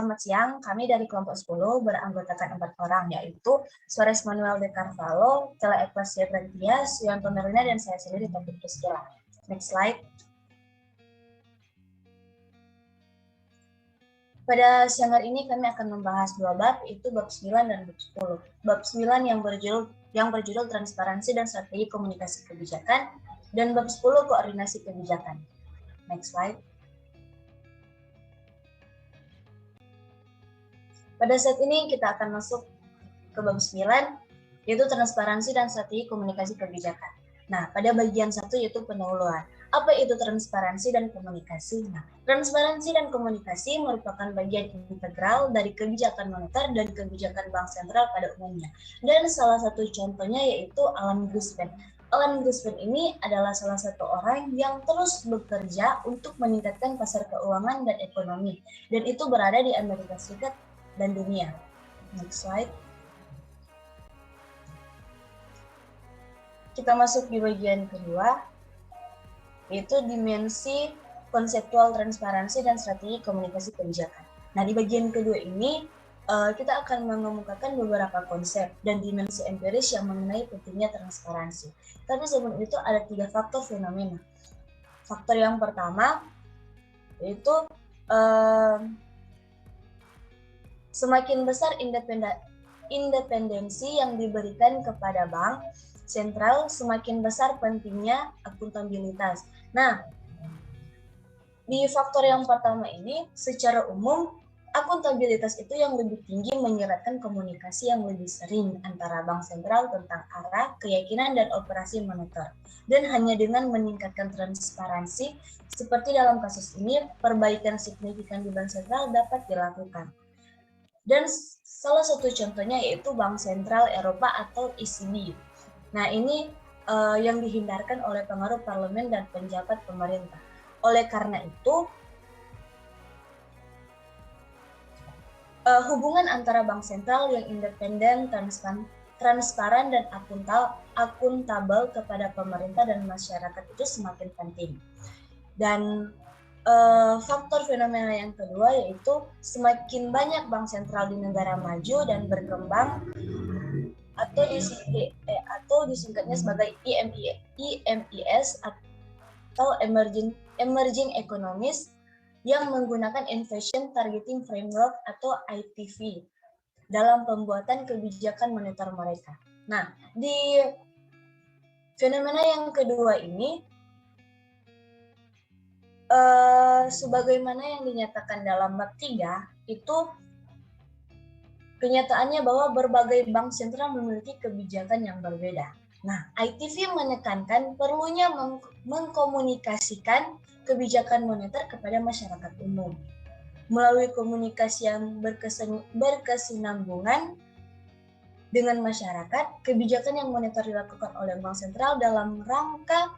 selamat siang. Kami dari kelompok 10 beranggotakan 4 orang, yaitu Suarez Manuel de Carvalho, Tela Ekwasia Brantias, Yuanto Merlina, dan saya sendiri, Taufik Priscilla. Next slide. Pada siang hari ini kami akan membahas 2 bab, yaitu bab 9 dan bab 10. Bab 9 yang berjudul transparansi dan strategi komunikasi kebijakan, dan bab 10 koordinasi kebijakan. Next slide. Pada saat ini kita akan masuk ke bab 9, yaitu transparansi dan strategi komunikasi kebijakan. Nah, pada bagian 1 yaitu pendahuluan. Apa itu transparansi dan komunikasi? Nah, transparansi dan komunikasi merupakan bagian integral dari kebijakan moneter dan kebijakan bank sentral pada umumnya. Dan salah satu contohnya yaitu Alan Greenspan. Alan Greenspan ini adalah salah satu orang yang terus bekerja untuk meningkatkan pasar keuangan dan ekonomi. Dan itu berada di Amerika Serikat dan dunia. Next slide. Kita masuk di bagian kedua, yaitu dimensi konseptual transparansi dan strategi komunikasi kebijakan. Nah, di bagian kedua ini kita akan mengemukakan beberapa konsep dan dimensi empiris yang mengenai pentingnya transparansi. Tapi sebelum itu ada 3 faktor fenomena. Faktor yang pertama yaitu semakin besar independensi yang diberikan kepada bank sentral, semakin besar pentingnya akuntabilitas. Nah, di faktor yang pertama ini, secara umum, akuntabilitas itu yang lebih tinggi menyeratkan komunikasi yang lebih sering antara bank sentral tentang arah, keyakinan, dan operasi moneter. Dan hanya dengan meningkatkan transparansi, seperti dalam kasus ini, perbaikan signifikan di bank sentral dapat dilakukan. Dan salah satu contohnya yaitu Bank Sentral Eropa atau ECB. Nah, ini yang dihindarkan oleh pengaruh parlemen dan penjabat pemerintah. Oleh karena itu, hubungan antara bank sentral yang independen, transparan, dan akuntabel kepada pemerintah dan masyarakat itu semakin penting. Dan faktor fenomena yang kedua yaitu semakin banyak bank sentral di negara maju dan berkembang atau disingkatnya sebagai EMES atau emerging economies yang menggunakan Inflation Targeting Framework atau ITF dalam pembuatan kebijakan moneter mereka. Nah, di fenomena yang kedua ini sebagaimana yang dinyatakan dalam bab 3, itu kenyataannya bahwa berbagai bank sentral memiliki kebijakan yang berbeda. Nah, ITF menekankan perlunya mengkomunikasikan kebijakan moneter kepada masyarakat umum. Melalui komunikasi yang berkesinambungan dengan masyarakat, kebijakan yang moneter dilakukan oleh bank sentral dalam rangka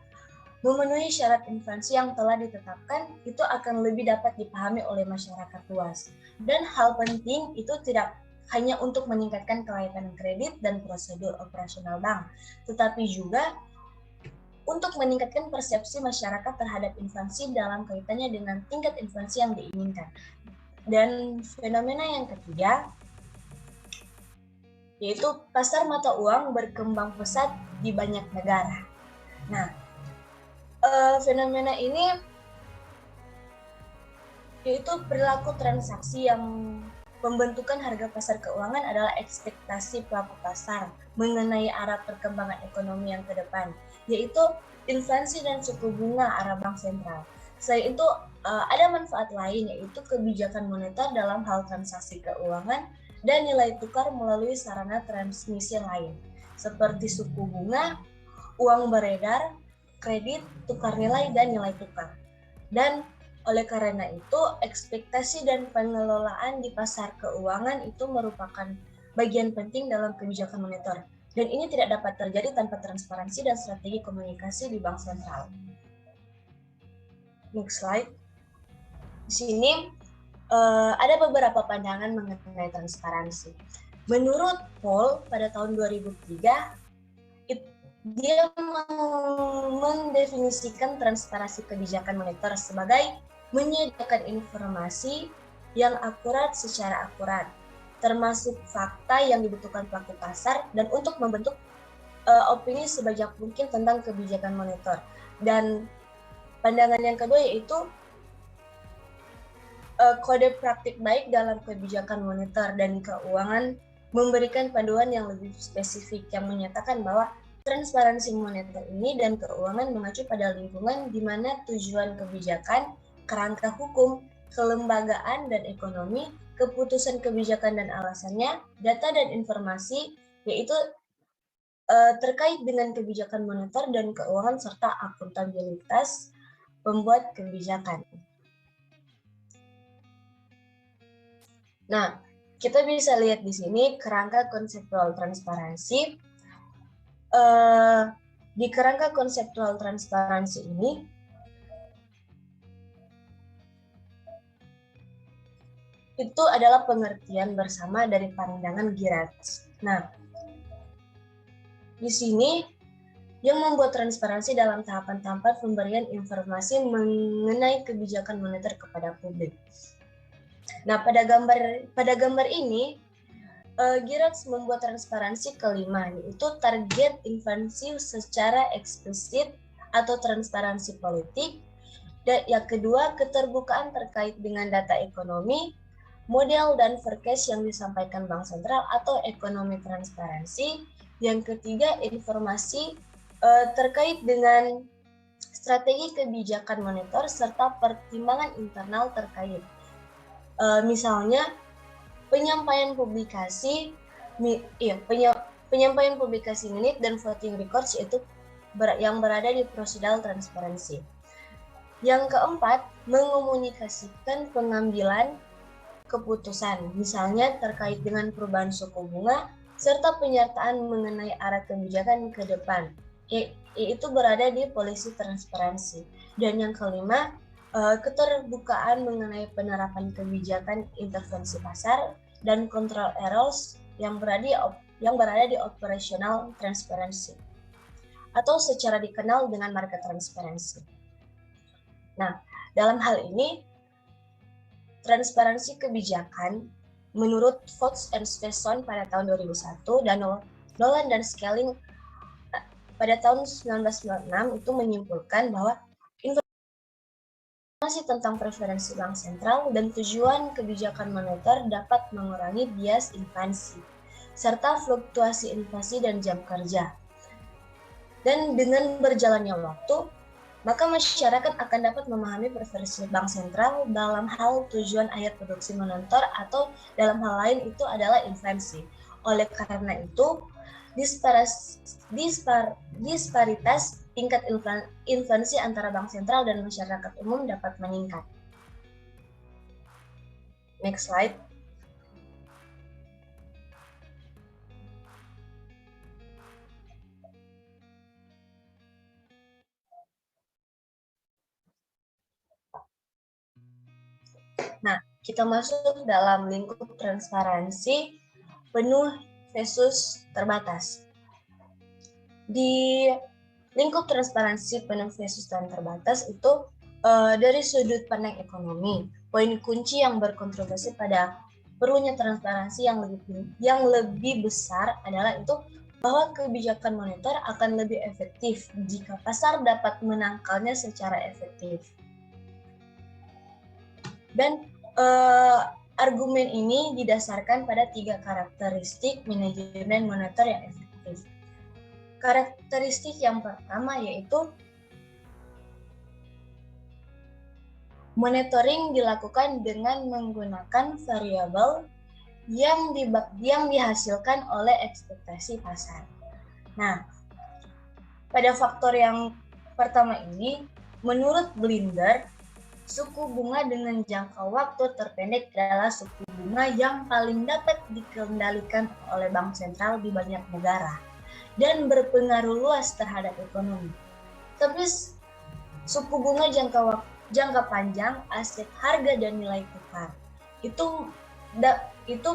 memenuhi syarat inflasi yang telah ditetapkan itu akan lebih dapat dipahami oleh masyarakat luas. Dan hal penting itu tidak hanya untuk meningkatkan kelayakan kredit dan prosedur operasional bank, tetapi juga untuk meningkatkan persepsi masyarakat terhadap inflasi dalam kaitannya dengan tingkat inflasi yang diinginkan. Dan fenomena yang ketiga, yaitu pasar mata uang berkembang pesat di banyak negara. Nah, fenomena ini yaitu perilaku transaksi yang pembentukan harga pasar keuangan adalah ekspektasi pelaku pasar mengenai arah perkembangan ekonomi yang ke depan, yaitu inflasi dan suku bunga arah bank sentral. Selain itu ada manfaat lain yaitu kebijakan moneter dalam hal transaksi keuangan dan nilai tukar melalui sarana transmisi lain seperti suku bunga, uang beredar, kredit, tukar nilai, dan nilai tukar. Dan oleh karena itu, ekspektasi dan pengelolaan di pasar keuangan itu merupakan bagian penting dalam kebijakan moneter. Dan ini tidak dapat terjadi tanpa transparansi dan strategi komunikasi di bank sentral. Next slide. Di sini ada beberapa pandangan mengenai transparansi. Menurut Paul pada tahun 2003, dia mendefinisikan transparansi kebijakan moneter sebagai menyediakan informasi yang akurat secara akurat, termasuk fakta yang dibutuhkan pelaku pasar dan untuk membentuk opini sebanyak mungkin tentang kebijakan moneter. Dan pandangan yang kedua yaitu kode praktik baik dalam kebijakan moneter dan keuangan memberikan panduan yang lebih spesifik yang menyatakan bahwa transparansi moneter ini dan keuangan mengacu pada lingkungan di mana tujuan kebijakan, kerangka hukum, kelembagaan dan ekonomi, keputusan kebijakan dan alasannya, data dan informasi, yaitu terkait dengan kebijakan moneter dan keuangan serta akuntabilitas pembuat kebijakan. Nah, kita bisa lihat di sini kerangka konseptual transparansi. Di kerangka konseptual transparansi ini, itu adalah pengertian bersama dari pandangan Girards. Nah, di sini yang membuat transparansi dalam tahapan-tahapan pemberian informasi mengenai kebijakan moneter kepada publik. Nah, pada gambar ini, Girards membuat transparansi kelima, yaitu target intervensi secara eksplisit atau transparansi politik. Dan yang kedua, keterbukaan terkait dengan data ekonomi, model dan forecast yang disampaikan Bank Sentral atau ekonomi transparansi. Yang ketiga, informasi terkait dengan strategi kebijakan moneter serta pertimbangan internal terkait. Misalnya, penyampaian publikasi minute dan voting records yaitu yang berada di prosedural transparansi. Yang keempat, mengomunikasikan pengambilan keputusan, misalnya terkait dengan perubahan suku bunga serta penyertaan mengenai arah kebijakan ke depan, yaitu berada di polisi transparansi. Dan yang kelima, keterbukaan mengenai penerapan kebijakan intervensi pasar dan control errors yang berada di operational transparency atau secara dikenal dengan market transparency. Nah, dalam hal ini transparansi kebijakan menurut Fox and Svensson pada tahun 2001 dan Nolan dan Schelling pada tahun 1996 itu menyimpulkan bahwa informasi tentang preferensi bank sentral dan tujuan kebijakan moneter dapat mengurangi bias inflasi serta fluktuasi inflasi dan jam kerja. Dan dengan berjalannya waktu, maka masyarakat akan dapat memahami preferensi bank sentral dalam hal tujuan akhir produksi moneter atau dalam hal lain itu adalah inflasi. Oleh karena itu, disparitas tingkat inflasi antara bank sentral dan masyarakat umum dapat meningkat. Next slide. Nah, kita masuk dalam lingkup transparansi penuh versus terbatas. Di lingkup transparansi penuh versus dan terbatas itu dari sudut pandang ekonomi, poin kunci yang berkontribusi pada perlunya transparansi yang lebih besar adalah itu bahwa kebijakan moneter akan lebih efektif jika pasar dapat menangkalnya secara efektif. Dan argumen ini didasarkan pada 3 karakteristik manajemen moneter yang efektif. Karakteristik yang pertama yaitu monitoring dilakukan dengan menggunakan variabel yang dihasilkan oleh ekspektasi pasar. Nah, pada faktor yang pertama ini, menurut Blinder, suku bunga dengan jangka waktu terpendek adalah suku bunga yang paling dapat dikendalikan oleh bank sentral di banyak negara dan berpengaruh luas terhadap ekonomi. Tapi suku bunga jangka panjang, aset harga dan nilai tukar itu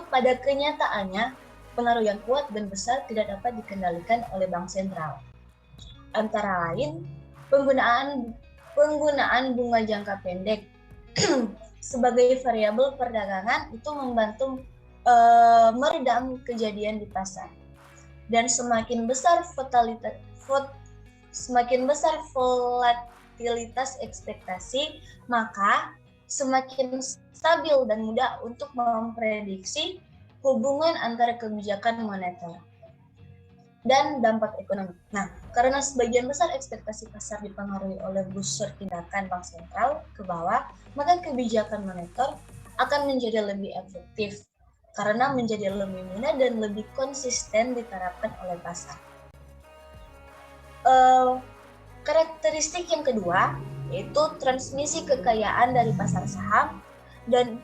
pada kenyataannya pengaruh yang kuat dan besar tidak dapat dikendalikan oleh bank sentral. Antara lain, penggunaan bunga jangka pendek sebagai variabel perdagangan itu membantu meredam kejadian di pasar. Dan semakin besar volatilitas ekspektasi, maka semakin stabil dan mudah untuk memprediksi hubungan antara kebijakan moneter dan dampak ekonomi. Nah, karena sebagian besar ekspektasi pasar dipengaruhi oleh busur tindakan bank sentral ke bawah, maka kebijakan moneter akan menjadi lebih efektif karena menjadi lebih mudah dan lebih konsisten diterapkan oleh pasar. Karakteristik yang kedua yaitu transmisi kekayaan dari pasar saham dan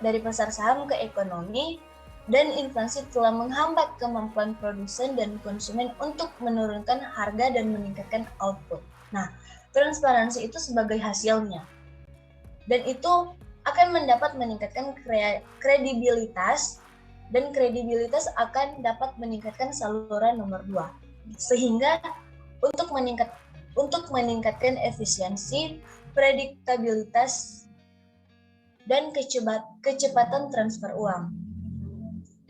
dari pasar saham ke ekonomi, dan inflasi telah menghambat kemampuan produsen dan konsumen untuk menurunkan harga dan meningkatkan output. Nah, transparansi itu sebagai hasilnya. Dan itu akan mendapat meningkatkan kredibilitas, dan kredibilitas akan dapat meningkatkan saluran nomor 2. Sehingga untuk meningkatkan efisiensi, prediktabilitas, dan kecepatan transfer uang.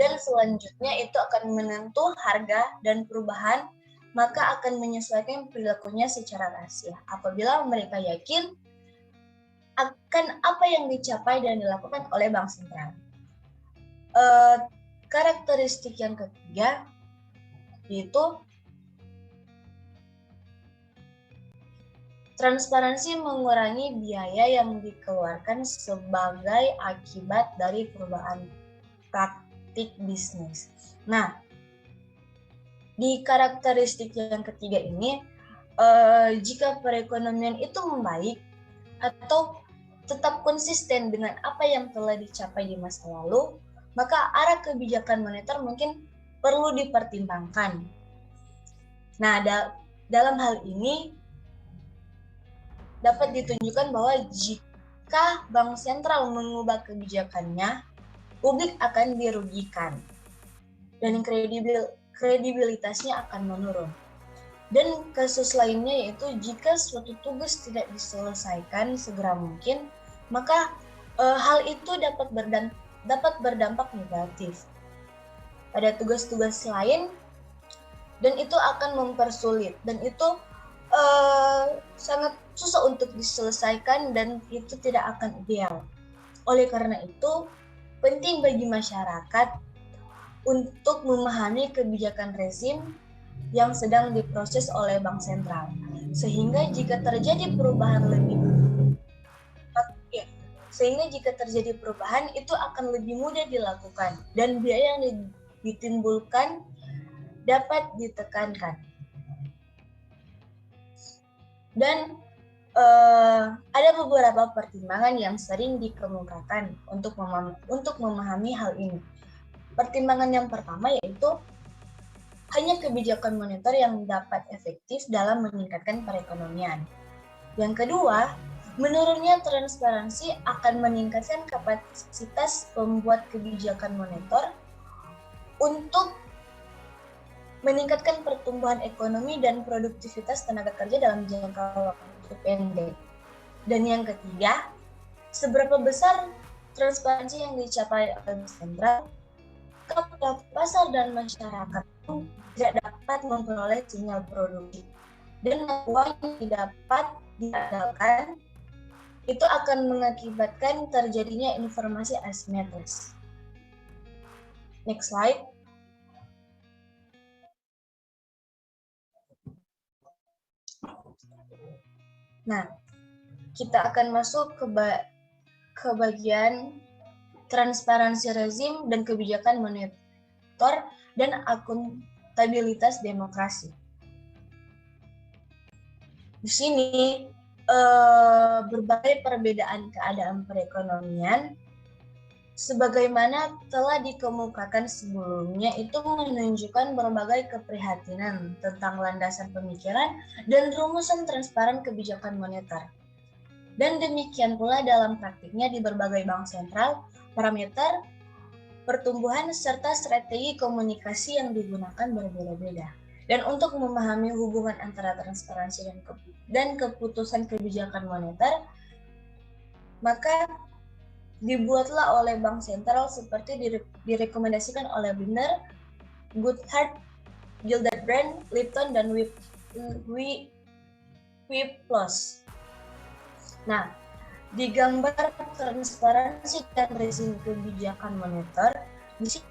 Dan selanjutnya itu akan menentu harga dan perubahan, maka akan menyesuaikan perilakunya secara rahasia apabila mereka yakin akan apa yang dicapai dan dilakukan oleh bank sentral. Karakteristik yang ketiga yaitu transparansi mengurangi biaya yang dikeluarkan sebagai akibat dari perubahan praktik bisnis. Nah, di karakteristik yang ketiga ini, jika perekonomian itu membaik atau tetap konsisten dengan apa yang telah dicapai di masa lalu, maka arah kebijakan moneter mungkin perlu dipertimbangkan. Nah, dalam hal ini dapat ditunjukkan bahwa jika bank sentral mengubah kebijakannya, publik akan dirugikan dan kredibilitasnya akan menurun. Dan kasus lainnya yaitu jika suatu tugas tidak diselesaikan segera mungkin, maka hal itu dapat berdampak negatif pada tugas-tugas lain, dan itu akan mempersulit, dan itu sangat susah untuk diselesaikan dan itu tidak akan ideal. Oleh karena itu, penting bagi masyarakat untuk memahami kebijakan rezim yang sedang diproses oleh bank sentral. Sehingga jika terjadi perubahan itu akan lebih mudah dilakukan dan biaya yang ditimbulkan dapat ditekankan. Dan ada beberapa pertimbangan yang sering dikemukakan untuk memahami hal ini. Pertimbangan yang pertama yaitu hanya kebijakan moneter yang dapat efektif dalam meningkatkan perekonomian. Yang kedua, menurunnya transparansi akan meningkatkan kapasitas pembuat kebijakan moneter untuk meningkatkan pertumbuhan ekonomi dan produktivitas tenaga kerja dalam jangka waktu pendek. Dan yang ketiga, seberapa besar transparansi yang dicapai oleh bank sentral, kepada pasar dan masyarakat tidak dapat memperoleh sinyal produksi, dan uang yang dapat diandalkan itu akan mengakibatkan terjadinya informasi asimetris. Next slide. Nah, kita akan masuk ke bagian transparansi rezim dan kebijakan moneter dan akuntabilitas demokrasi. Di sini berbagai perbedaan keadaan perekonomian sebagaimana telah dikemukakan sebelumnya itu menunjukkan berbagai keprihatinan tentang landasan pemikiran dan rumusan transparan kebijakan moneter. Dan demikian pula dalam praktiknya di berbagai bank sentral, parameter pertumbuhan serta strategi komunikasi yang digunakan berbeda-beda. Dan untuk memahami hubungan antara transparansi dan keputusan kebijakan moneter, maka dibuatlah oleh bank sentral seperti direkomendasikan oleh Binder, Goodhart, Gillibrand, Lipton, dan Wiplos. Nah, di gambar transparansi dan rezim kebijakan moneter, di sini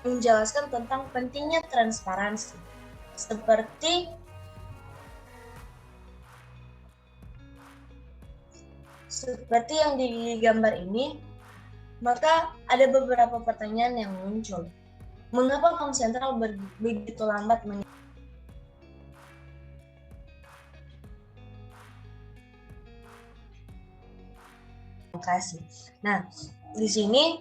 menjelaskan tentang pentingnya transparansi. Seperti yang di gambar ini, maka ada beberapa pertanyaan yang muncul. Mengapa bank sentral begitu lambat Nah, di sini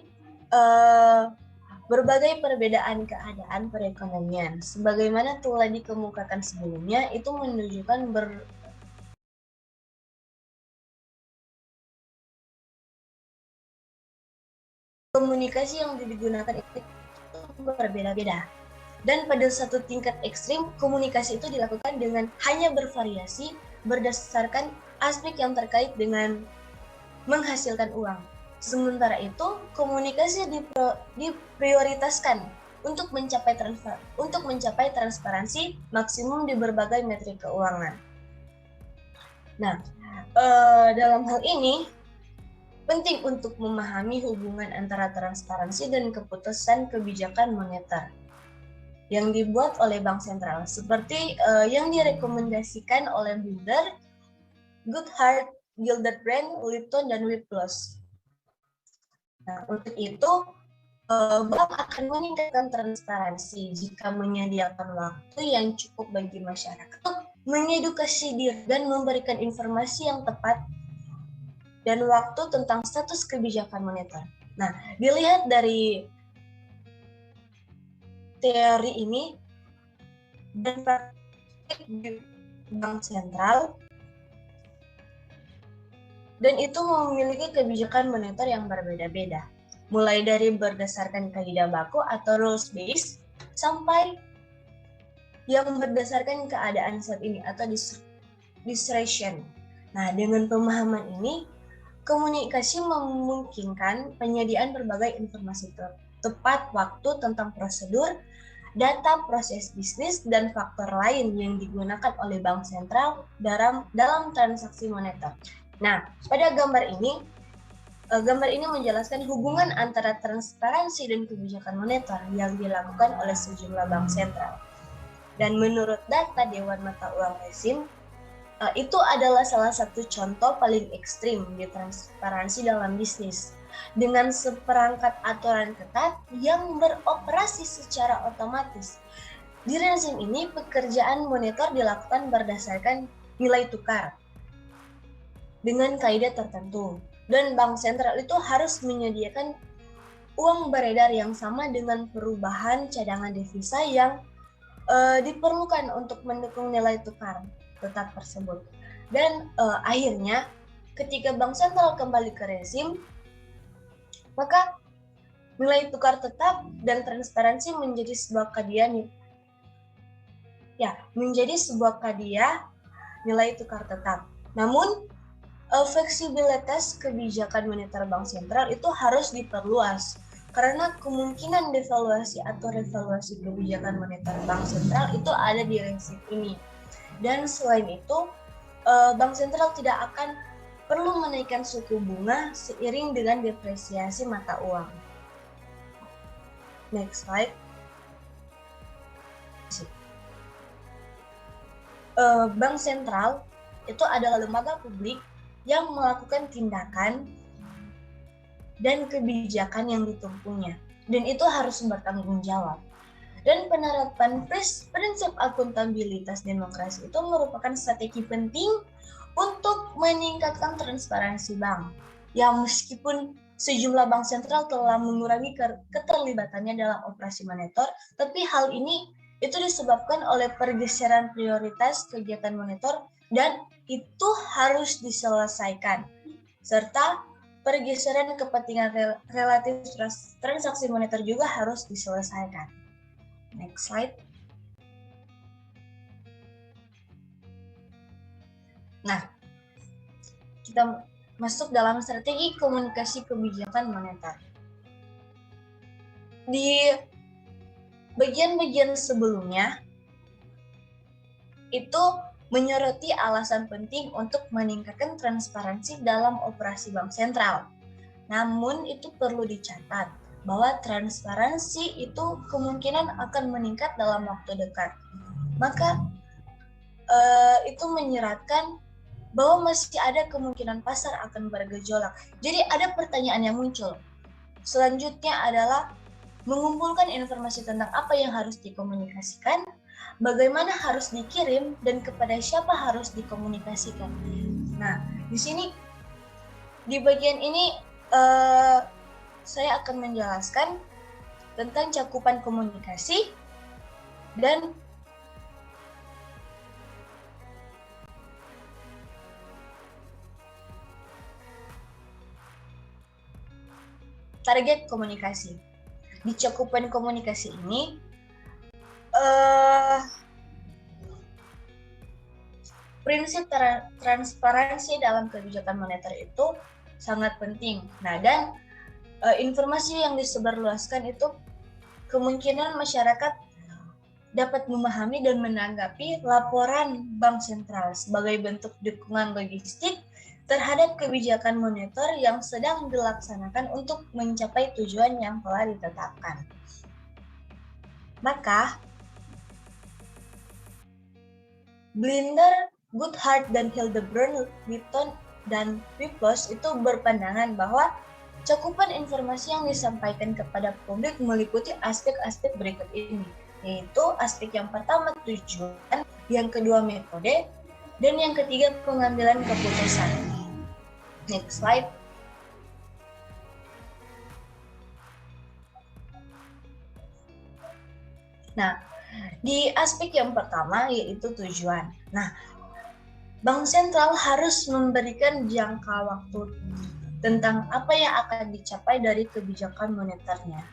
berbagai perbedaan keadaan perekonomian, sebagaimana telah dikemukakan sebelumnya, itu menunjukkan komunikasi yang digunakan itu berbeda-beda. Dan pada satu tingkat ekstrim, komunikasi itu dilakukan dengan hanya bervariasi berdasarkan aspek yang terkait dengan menghasilkan uang. Sementara itu, komunikasi diprioritaskan untuk mencapai transparansi maksimum di berbagai metrik keuangan. Nah, dalam hal ini penting untuk memahami hubungan antara transparansi dan keputusan kebijakan moneter yang dibuat oleh bank sentral, seperti yang direkomendasikan oleh Binder, Goodhart, Gillibrand, Lipton, dan Wiplos. Nah, untuk itu, bank akan meningkatkan transparansi jika menyediakan waktu yang cukup bagi masyarakat untuk mengedukasi diri dan memberikan informasi yang tepat dan waktu tentang status kebijakan moneter. Nah, dilihat dari teori ini dan praktik di bank sentral, dan itu memiliki kebijakan moneter yang berbeda-beda, mulai dari berdasarkan kaidah baku atau rules based sampai yang berdasarkan keadaan saat ini atau discretion. Nah, dengan pemahaman ini, komunikasi memungkinkan penyediaan berbagai informasi tepat waktu tentang prosedur, data proses bisnis, dan faktor lain yang digunakan oleh bank sentral dalam transaksi moneter. Nah, pada gambar ini menjelaskan hubungan antara transparansi dan kebijakan moneter yang dilakukan oleh sejumlah bank sentral. Dan menurut data Dewan Mata Uang Rezim, itu adalah salah satu contoh paling ekstrim di transparansi dalam bisnis. Dengan seperangkat aturan ketat yang beroperasi secara otomatis. Di rezim ini, pekerjaan moneter dilakukan berdasarkan nilai tukar dengan kaidah tertentu. Dan bank sentral itu harus menyediakan uang beredar yang sama dengan perubahan cadangan devisa yang diperlukan untuk mendukung nilai tukar tetap tersebut. Dan akhirnya, ketika bank sentral kembali ke rezim, maka nilai tukar tetap dan transparansi menjadi sebuah kaedah nilai tukar tetap. Namun, fleksibilitas kebijakan moneter bank sentral itu harus diperluas karena kemungkinan devaluasi atau revaluasi kebijakan moneter bank sentral itu ada di rezim ini. Dan selain itu, bank sentral tidak akan perlu menaikkan suku bunga seiring dengan depresiasi mata uang. Next slide. Bank sentral itu adalah lembaga publik yang melakukan tindakan dan kebijakan yang ditempuhnya, dan itu harus bertanggung jawab. Dan penerapan prinsip akuntabilitas demokrasi itu merupakan strategi penting untuk meningkatkan transparansi bank. Ya, meskipun sejumlah bank sentral telah mengurangi keterlibatannya dalam operasi moneter, tapi hal ini itu disebabkan oleh pergeseran prioritas kegiatan moneter dan itu harus diselesaikan, serta pergeseran kepentingan relatif transaksi moneter juga harus diselesaikan. Next slide. kita masuk dalam strategi komunikasi kebijakan moneter. Di bagian-bagian sebelumnya, itu menyoroti alasan penting untuk meningkatkan transparansi dalam operasi bank sentral. Namun itu perlu dicatat bahwa transparansi itu kemungkinan akan meningkat dalam waktu dekat. Maka itu menyeratkan bahwa masih ada kemungkinan pasar akan bergejolak. Jadi ada pertanyaan yang muncul. Selanjutnya adalah mengumpulkan informasi tentang apa yang harus dikomunikasikan, bagaimana harus dikirim, dan kepada siapa harus dikomunikasikan. Nah, di sini di bagian ini saya akan menjelaskan tentang cakupan komunikasi dan target komunikasi. Di cakupan komunikasi ini, prinsip transparansi dalam kebijakan moneter itu sangat penting. Nah, dan informasi yang disebarluaskan itu kemungkinan masyarakat dapat memahami dan menanggapi laporan bank sentral sebagai bentuk dukungan logistik terhadap kebijakan moneter yang sedang dilaksanakan untuk mencapai tujuan yang telah ditetapkan. Maka, Blinder, Goodhart, dan Hildebrand, Wheaton, dan Pipos itu berpandangan bahwa cakupan informasi yang disampaikan kepada publik meliputi aspek-aspek berikut ini, yaitu aspek yang pertama tujuan, yang kedua metode, dan yang ketiga pengambilan keputusan. Next slide. Nah, di aspek yang pertama yaitu tujuan. Nah, Bank Sentral harus memberikan jangka waktu tentang apa yang akan dicapai dari kebijakan moneternya,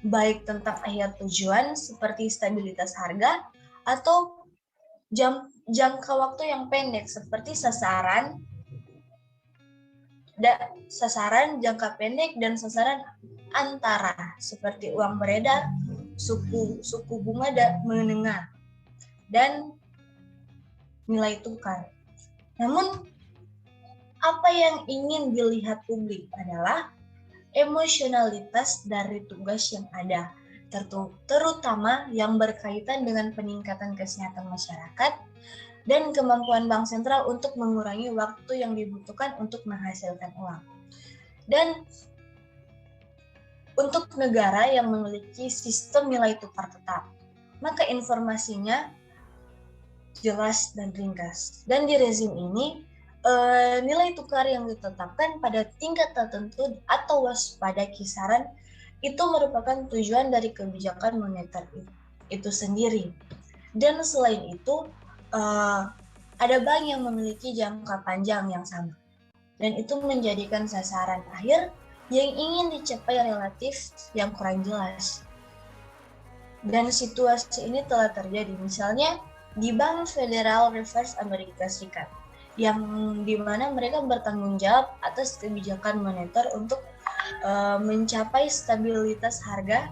baik tentang akhir tujuan seperti stabilitas harga atau jangka waktu yang pendek seperti sasaran jangka pendek dan sasaran antara seperti uang beredar, suku bunga menengah, dan nilai tukar. Namun apa yang ingin dilihat publik adalah emosionalitas dari tugas yang ada, terutama yang berkaitan dengan peningkatan kesehatan masyarakat dan kemampuan bank sentral untuk mengurangi waktu yang dibutuhkan untuk menghasilkan uang. Dan untuk negara yang memiliki sistem nilai tukar tetap, maka informasinya jelas dan ringkas. Dan di rezim ini, nilai tukar yang ditetapkan pada tingkat tertentu atau waspada kisaran itu merupakan tujuan dari kebijakan moneter itu sendiri. Dan selain itu, ada bank yang memiliki jangka panjang yang sama. Dan itu menjadikan sasaran akhir yang ingin dicapai relatif yang kurang jelas. Dan situasi ini telah terjadi misalnya di Bank Federal Reserve Amerika Serikat, yang dimana mereka bertanggung jawab atas kebijakan moneter untuk mencapai stabilitas harga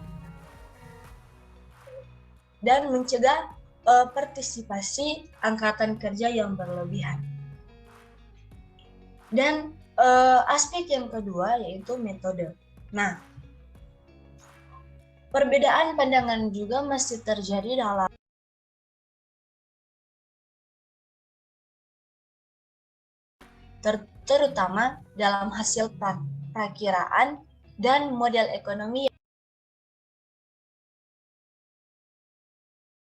dan mencegah partisipasi angkatan kerja yang berlebihan. Dan aspek yang kedua yaitu metode. Nah, perbedaan pandangan juga masih terjadi dalam terutama dalam hasil perakiraan dan model ekonomi yang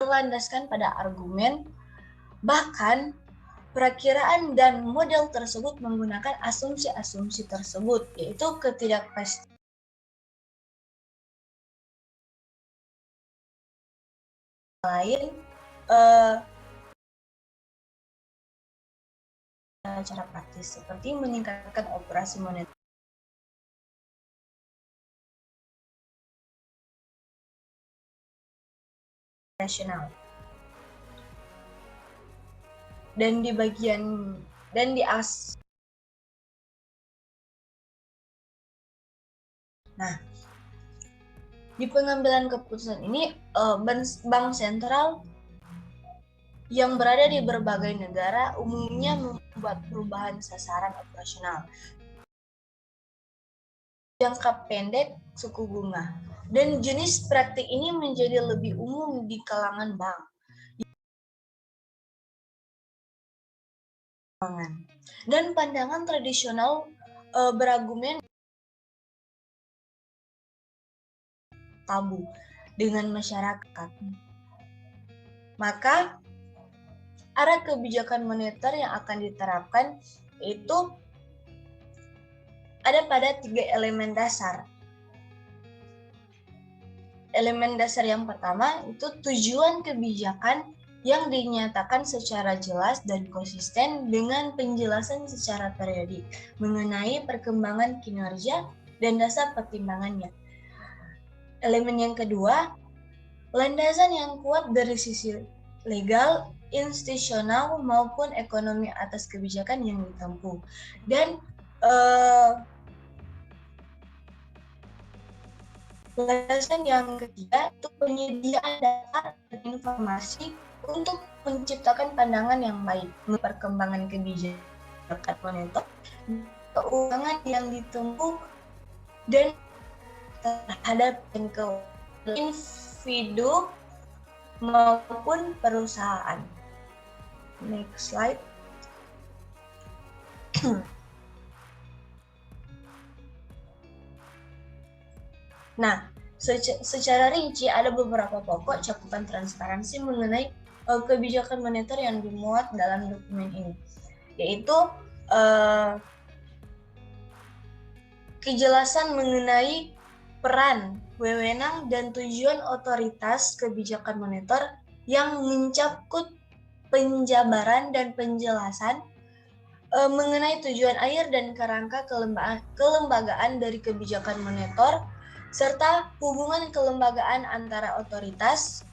berlandaskan pada argumen, bahkan perakiraan dan model tersebut menggunakan asumsi-asumsi tersebut, yaitu ketidakpastian lain, cara praktis seperti meningkatkan operasi moneter nasional. Dan di Nah, di pengambilan keputusan ini, bank sentral yang berada di berbagai negara umumnya membuat perubahan sasaran operasional jangka pendek suku bunga. Dan jenis praktik ini menjadi lebih umum di kalangan bank. Dan pandangan tradisional berargumen tabu dengan masyarakat. Maka arah kebijakan moneter yang akan diterapkan itu ada pada 3 elemen dasar. Elemen dasar yang pertama itu tujuan kebijakan yang dinyatakan secara jelas dan konsisten dengan penjelasan secara periodik mengenai perkembangan kinerja dan dasar pertimbangannya. Elemen yang kedua, landasan yang kuat dari sisi legal, institusional maupun ekonomi atas kebijakan yang ditempuh. Dan landasan yang ketiga itu penyediaan data dan informasi untuk menciptakan pandangan yang baik, perkembangan kebijakan moneter, keuangan yang ditempuh, dan terhadap individu maupun perusahaan. Next slide. Nah, secara rinci ada beberapa pokok cakupan transparansi mengenai kebijakan moneter yang dimuat dalam dokumen ini, yaitu kejelasan mengenai peran, wewenang, dan tujuan otoritas kebijakan moneter yang mencakup penjabaran dan penjelasan mengenai tujuan akhir dan kerangka kelembagaan dari kebijakan moneter, serta hubungan kelembagaan antara otoritas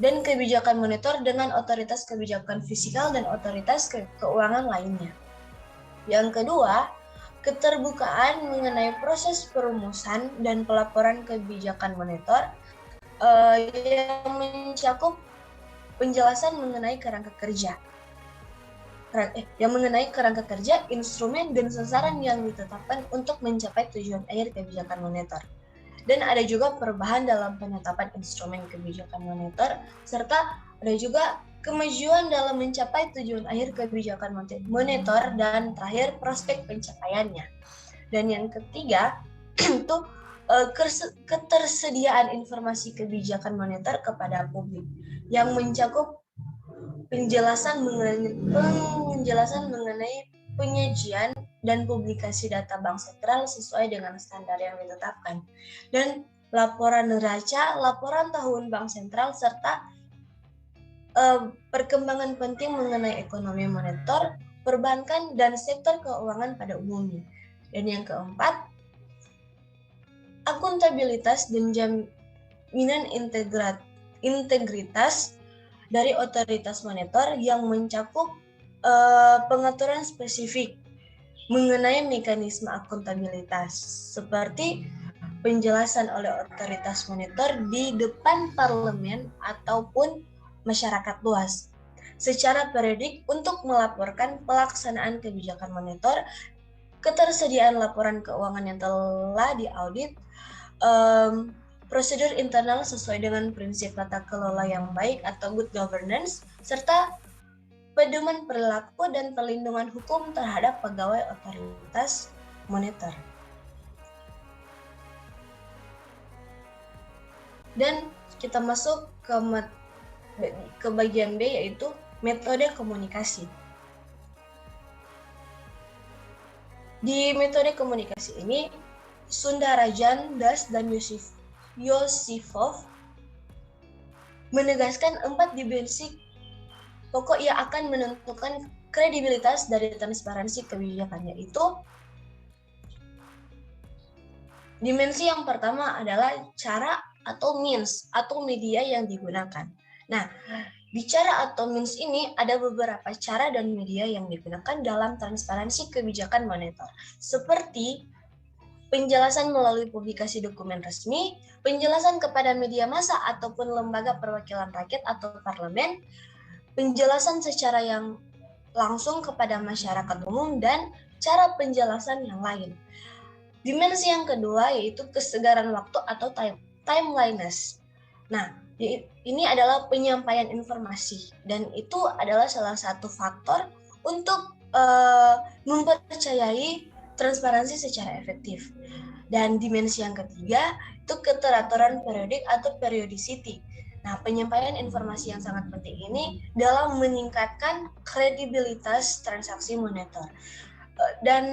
dan kebijakan moneter dengan otoritas kebijakan fiskal dan otoritas keuangan lainnya. Yang kedua, keterbukaan mengenai proses perumusan dan pelaporan kebijakan moneter yang mencakup penjelasan mengenai kerangka kerja. Yang mengenai kerangka kerja, instrumen, dan sasaran yang ditetapkan untuk mencapai tujuan akhir kebijakan moneter. Dan ada juga perubahan dalam penetapan instrumen kebijakan moneter, serta ada juga kemajuan dalam mencapai tujuan akhir kebijakan moneter, dan terakhir prospek pencapaiannya. Dan yang ketiga itu ketersediaan informasi kebijakan moneter kepada publik yang mencakup penjelasan mengenai penyajian dan publikasi data bank sentral sesuai dengan standar yang ditetapkan, dan laporan neraca, laporan tahun bank sentral, serta perkembangan penting mengenai ekonomi moneter, perbankan, dan sektor keuangan pada umumnya. Dan yang keempat, akuntabilitas dan jaminan integritas dari otoritas moneter yang mencakup pengaturan spesifik mengenai mekanisme akuntabilitas, seperti penjelasan oleh otoritas moneter di depan parlemen ataupun masyarakat luas secara periodik untuk melaporkan pelaksanaan kebijakan moneter, ketersediaan laporan keuangan yang telah diaudit, prosedur internal sesuai dengan prinsip tata kelola yang baik atau good governance, serta pedoman perilaku dan perlindungan hukum terhadap pegawai otoritas moneter. Dan kita masuk ke bagian B, yaitu metode komunikasi. Di metode komunikasi ini, Sundarajan, Das, dan Yosifov menegaskan 4 dimensi pokok yang akan menentukan kredibilitas dari transparansi kebijakan, yaitu dimensi yang pertama adalah cara atau means atau media yang digunakan. Nah, bicara atau means ini ada beberapa cara dan media yang digunakan dalam transparansi kebijakan moneter, seperti penjelasan melalui publikasi dokumen resmi, penjelasan kepada media massa ataupun lembaga perwakilan rakyat atau parlemen, penjelasan secara yang langsung kepada masyarakat umum, dan cara penjelasan yang lain. Dimensi yang kedua yaitu kesegaran waktu atau timeliness. Nah, ini adalah penyampaian informasi, dan itu adalah salah satu faktor untuk mempercayai transparansi secara efektif. Dan dimensi yang ketiga itu keteraturan periodik atau periodicity. Nah, penyampaian informasi yang sangat penting ini dalam meningkatkan kredibilitas transaksi moneter. Dan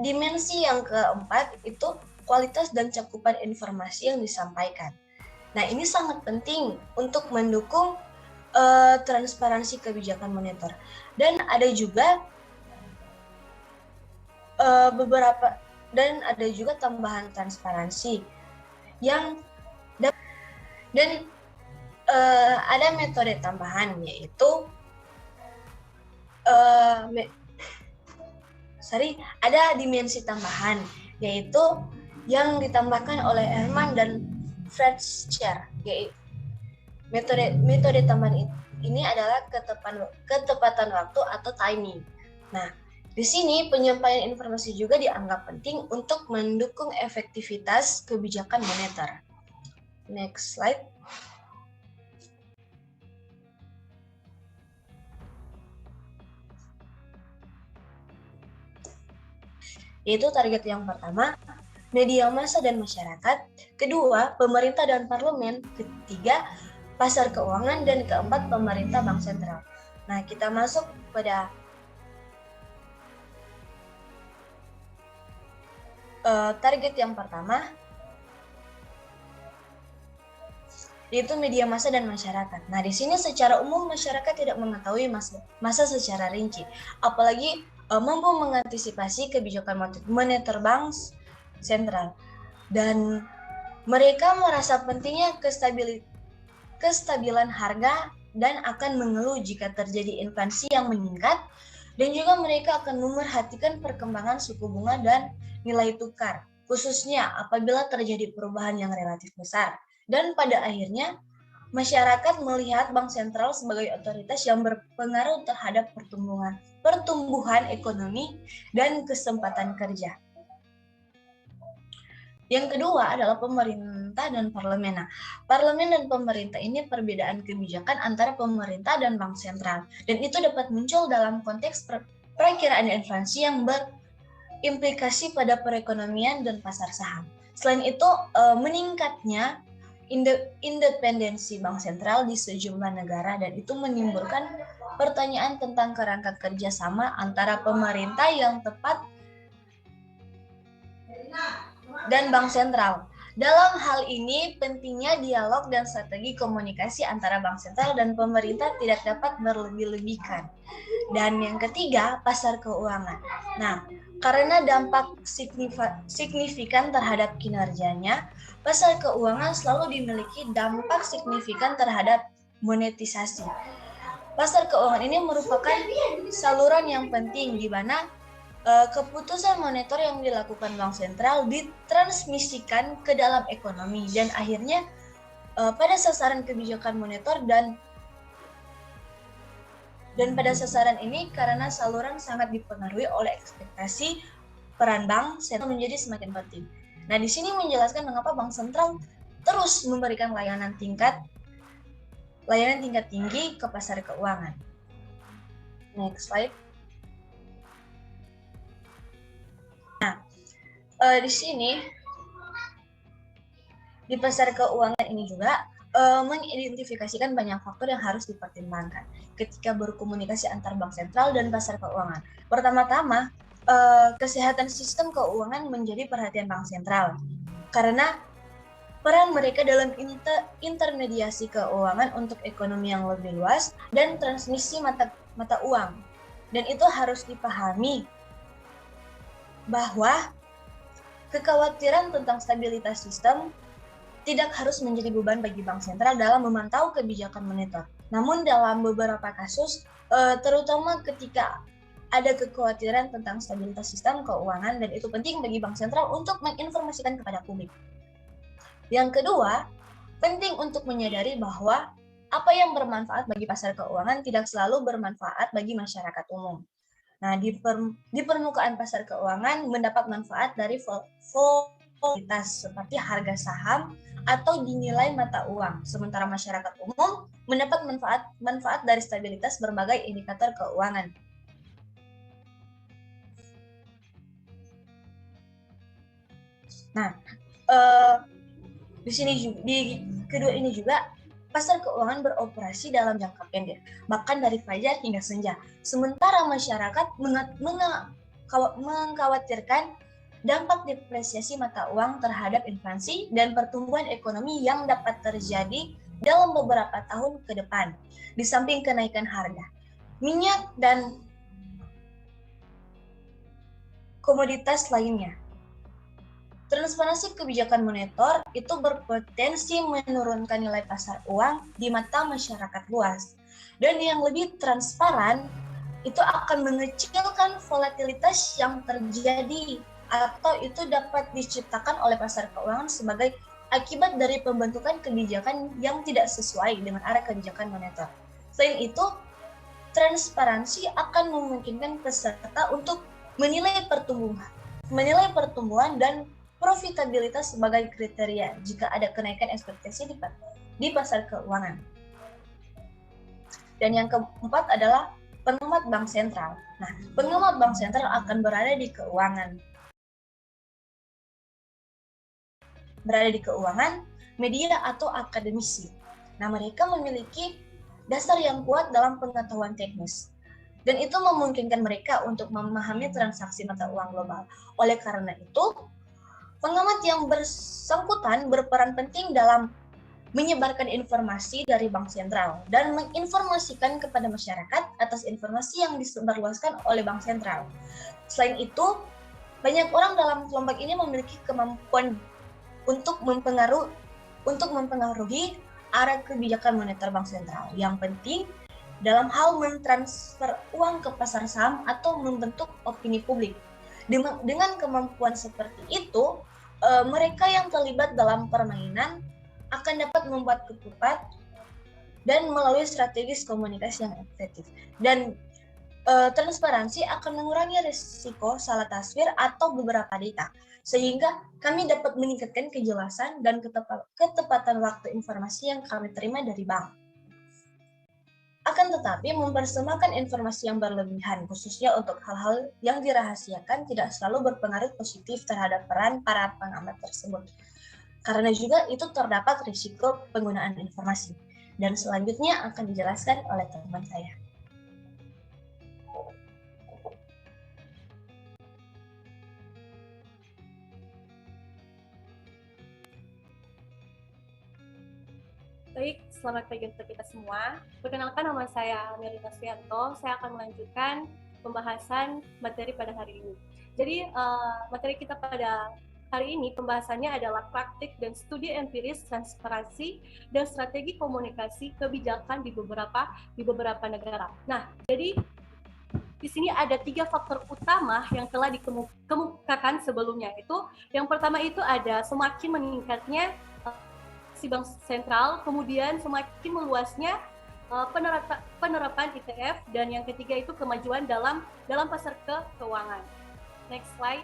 dimensi yang keempat itu kualitas dan cakupan informasi yang disampaikan. Nah, ini sangat penting untuk mendukung transparansi kebijakan moneter. Dan ada juga ada juga tambahan transparansi yang ada metode tambahan, yaitu ada dimensi tambahan, yaitu yang ditambahkan oleh Ehrman dan Fletcher. Yaitu metode tambahan ini adalah ketepatan waktu atau timing. Nah, di sini penyampaian informasi juga dianggap penting untuk mendukung efektivitas kebijakan moneter. Next slide. Yaitu target yang pertama, media massa dan masyarakat. Kedua, pemerintah dan parlemen. Ketiga, pasar keuangan. Dan keempat, pemerintah bank sentral. Nah, kita masuk pada target yang pertama, yaitu media massa dan masyarakat. Nah, di sini secara umum masyarakat tidak mengetahui massa secara rinci, apalagi mampu mengantisipasi kebijakan moneter bank sentral. Dan mereka merasa pentingnya kestabilan harga dan akan mengeluh jika terjadi inflasi yang meningkat, dan juga mereka akan memerhatikan perkembangan suku bunga dan nilai tukar, khususnya apabila terjadi perubahan yang relatif besar. Dan pada akhirnya, masyarakat melihat bank sentral sebagai otoritas yang berpengaruh terhadap pertumbuhan ekonomi dan kesempatan kerja. Yang kedua adalah pemerintah dan parlemen. Nah, parlemen dan pemerintah ini perbedaan kebijakan antara pemerintah dan bank sentral, dan itu dapat muncul dalam konteks perakiraan inflasi yang berimplikasi pada perekonomian dan pasar saham. Selain itu, meningkatnya independensi bank sentral di sejumlah negara, dan itu menimbulkan pertanyaan tentang kerangka kerjasama antara pemerintah yang tepat dan bank sentral. Dalam hal ini, pentingnya dialog dan strategi komunikasi antara bank sentral dan pemerintah tidak dapat berlebih-lebihkan. Dan yang ketiga, pasar keuangan. Nah, karena dampak signifikan terhadap kinerjanya, pasar keuangan selalu dimiliki dampak signifikan terhadap monetisasi. Pasar keuangan ini merupakan saluran yang penting di mana keputusan moneter yang dilakukan bank sentral ditransmisikan ke dalam ekonomi, dan akhirnya pada sasaran kebijakan moneter dan pada sasaran ini, karena saluran sangat dipengaruhi oleh ekspektasi, peran bank sentral menjadi semakin penting. Nah, di sini menjelaskan mengapa bank sentral terus memberikan layanan tingkat tinggi ke pasar keuangan. Next slide. Nah, di sini di pasar keuangan ini juga mengidentifikasikan banyak faktor yang harus dipertimbangkan ketika berkomunikasi antar bank sentral dan pasar keuangan. Pertama-tama, kesehatan sistem keuangan menjadi perhatian bank sentral karena peran mereka dalam intermediasi keuangan untuk ekonomi yang lebih luas dan transmisi mata uang. Dan itu harus dipahami bahwa kekhawatiran tentang stabilitas sistem tidak harus menjadi beban bagi bank sentral dalam memantau kebijakan moneter. Namun dalam beberapa kasus, terutama ketika ada kekhawatiran tentang stabilitas sistem keuangan dan itu penting bagi bank sentral untuk menginformasikan kepada publik. Yang kedua, penting untuk menyadari bahwa apa yang bermanfaat bagi pasar keuangan tidak selalu bermanfaat bagi masyarakat umum. Nah, di permukaan pasar keuangan mendapat manfaat dari volatilitas seperti harga saham atau dinilai mata uang, sementara masyarakat umum mendapat manfaat dari stabilitas berbagai indikator keuangan. Nah, di kedua ini juga pasar keuangan beroperasi dalam jangka pendek, bahkan dari fajar hingga senja. Sementara masyarakat mengkhawatirkan dampak depresiasi mata uang terhadap inflasi dan pertumbuhan ekonomi yang dapat terjadi dalam beberapa tahun ke depan. Di samping kenaikan harga minyak dan komoditas lainnya, transparansi kebijakan moneter itu berpotensi menurunkan nilai pasar uang di mata masyarakat luas. Dan yang lebih transparan itu akan mengecilkan volatilitas yang terjadi atau itu dapat diciptakan oleh pasar keuangan sebagai akibat dari pembentukan kebijakan yang tidak sesuai dengan arah kebijakan moneter. Selain itu, transparansi akan memungkinkan peserta untuk menilai pertumbuhan dan profitabilitas sebagai kriteria jika ada kenaikan ekspektasi di pasar keuangan. Dan yang keempat adalah pengamat bank sentral. Nah, pengamat bank sentral akan berada di keuangan, media atau akademisi. Nah, mereka memiliki dasar yang kuat dalam pengetahuan teknis. Dan itu memungkinkan mereka untuk memahami transaksi mata uang global. Oleh karena itu, pengamat yang bersangkutan berperan penting dalam menyebarkan informasi dari bank sentral dan menginformasikan kepada masyarakat atas informasi yang disebarluaskan oleh bank sentral. Selain itu, banyak orang dalam kelompok ini memiliki kemampuan untuk mempengaruhi arah kebijakan moneter bank sentral. Yang penting dalam hal mentransfer uang ke pasar saham atau membentuk opini publik. Dengan kemampuan seperti itu, mereka yang terlibat dalam permainan akan dapat membuat ketupat dan melalui strategis komunikasi yang efektif. Dan transparansi akan mengurangi risiko salah tasvir atau beberapa data, sehingga kami dapat meningkatkan kejelasan dan ketepatan waktu informasi yang kami terima dari bank. Akan tetapi, mempersembahkan informasi yang berlebihan, khususnya untuk hal-hal yang dirahasiakan, tidak selalu berpengaruh positif terhadap peran para pengamat tersebut. Karena juga itu terdapat risiko penggunaan informasi. Dan selanjutnya akan dijelaskan oleh teman saya. Baik, selamat pagi untuk kita semua. Perkenalkan, nama saya Melina Suyanto. Saya akan melanjutkan pembahasan materi pada hari ini. Jadi, materi kita pada hari ini pembahasannya adalah praktik dan studi empiris transparansi dan strategi komunikasi kebijakan di beberapa negara. Nah, jadi di sini ada 3 faktor utama yang telah dikemukakan sebelumnya. Itu yang pertama itu ada semakin meningkatnya si bank sentral, kemudian semakin meluasnya penerapan ETF, dan yang ketiga itu kemajuan dalam pasar keuangan. Next slide.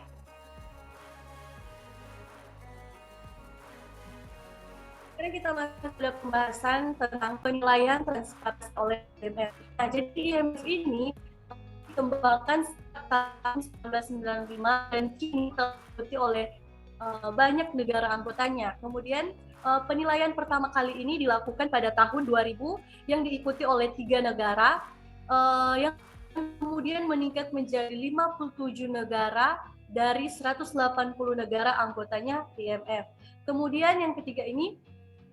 Sekarang kita masuk pada pembahasan tentang penilaian transparansi oleh IMF. Nah, jadi IMF ini dikembangkan tahun 1995 dan kini diikuti oleh banyak negara anggotanya. Kemudian penilaian pertama kali ini dilakukan pada tahun 2000 yang diikuti oleh 3 negara yang kemudian meningkat menjadi 57 negara dari 180 negara anggotanya IMF. Kemudian yang ketiga ini,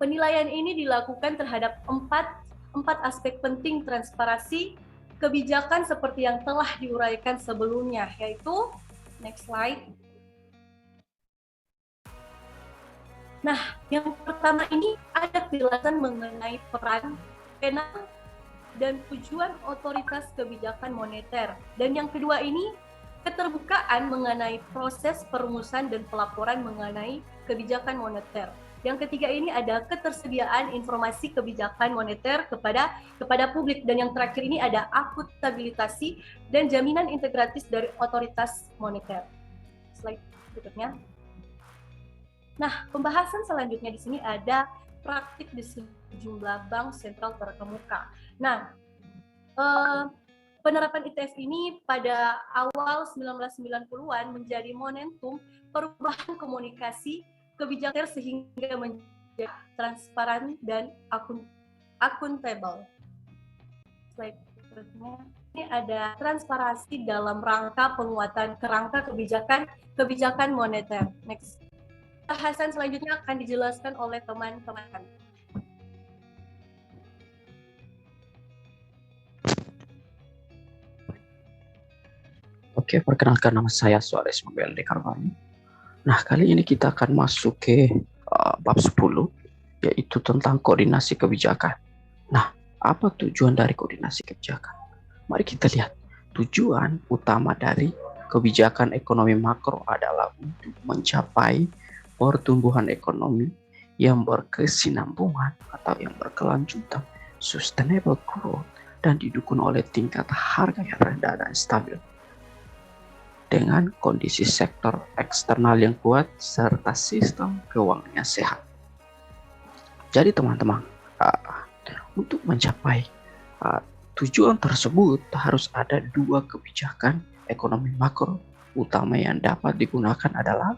penilaian ini dilakukan terhadap empat aspek penting transparansi kebijakan seperti yang telah diuraikan sebelumnya, yaitu next slide. Nah, yang pertama ini ada penjelasan mengenai peran dan tujuan otoritas kebijakan moneter. Dan yang kedua ini, keterbukaan mengenai proses perumusan dan pelaporan mengenai kebijakan moneter. Yang ketiga ini ada ketersediaan informasi kebijakan moneter kepada publik, dan yang terakhir ini ada akuntabilitasi dan jaminan integratif dari otoritas moneter. Slide berikutnya. Nah, pembahasan selanjutnya di sini ada praktik di sejumlah bank sentral terkemuka. Nah, penerapan ITS ini pada awal 1990-an menjadi momentum perubahan komunikasi kebijakan sehingga menjadi transparan dan akuntabel. Slide berikutnya. Ini ada transparansi dalam rangka penguatan kerangka kebijakan moneter. Next. Bahasan selanjutnya akan dijelaskan oleh teman-teman. Oke, perkenalkan, nama saya Suarez Mabel de Carvalho. Nah, kali ini kita akan masuk ke bab 10, yaitu tentang koordinasi kebijakan. Nah, apa tujuan dari koordinasi kebijakan? Mari kita lihat. Tujuan utama dari kebijakan ekonomi makro adalah untuk mencapai pertumbuhan ekonomi yang berkesinambungan atau yang berkelanjutan, sustainable growth, dan didukung oleh tingkat harga yang rendah dan stabil, dengan kondisi sektor eksternal yang kuat serta sistem keuangan yang sehat. Jadi teman-teman, untuk mencapai tujuan tersebut harus ada dua kebijakan ekonomi makro utama yang dapat digunakan adalah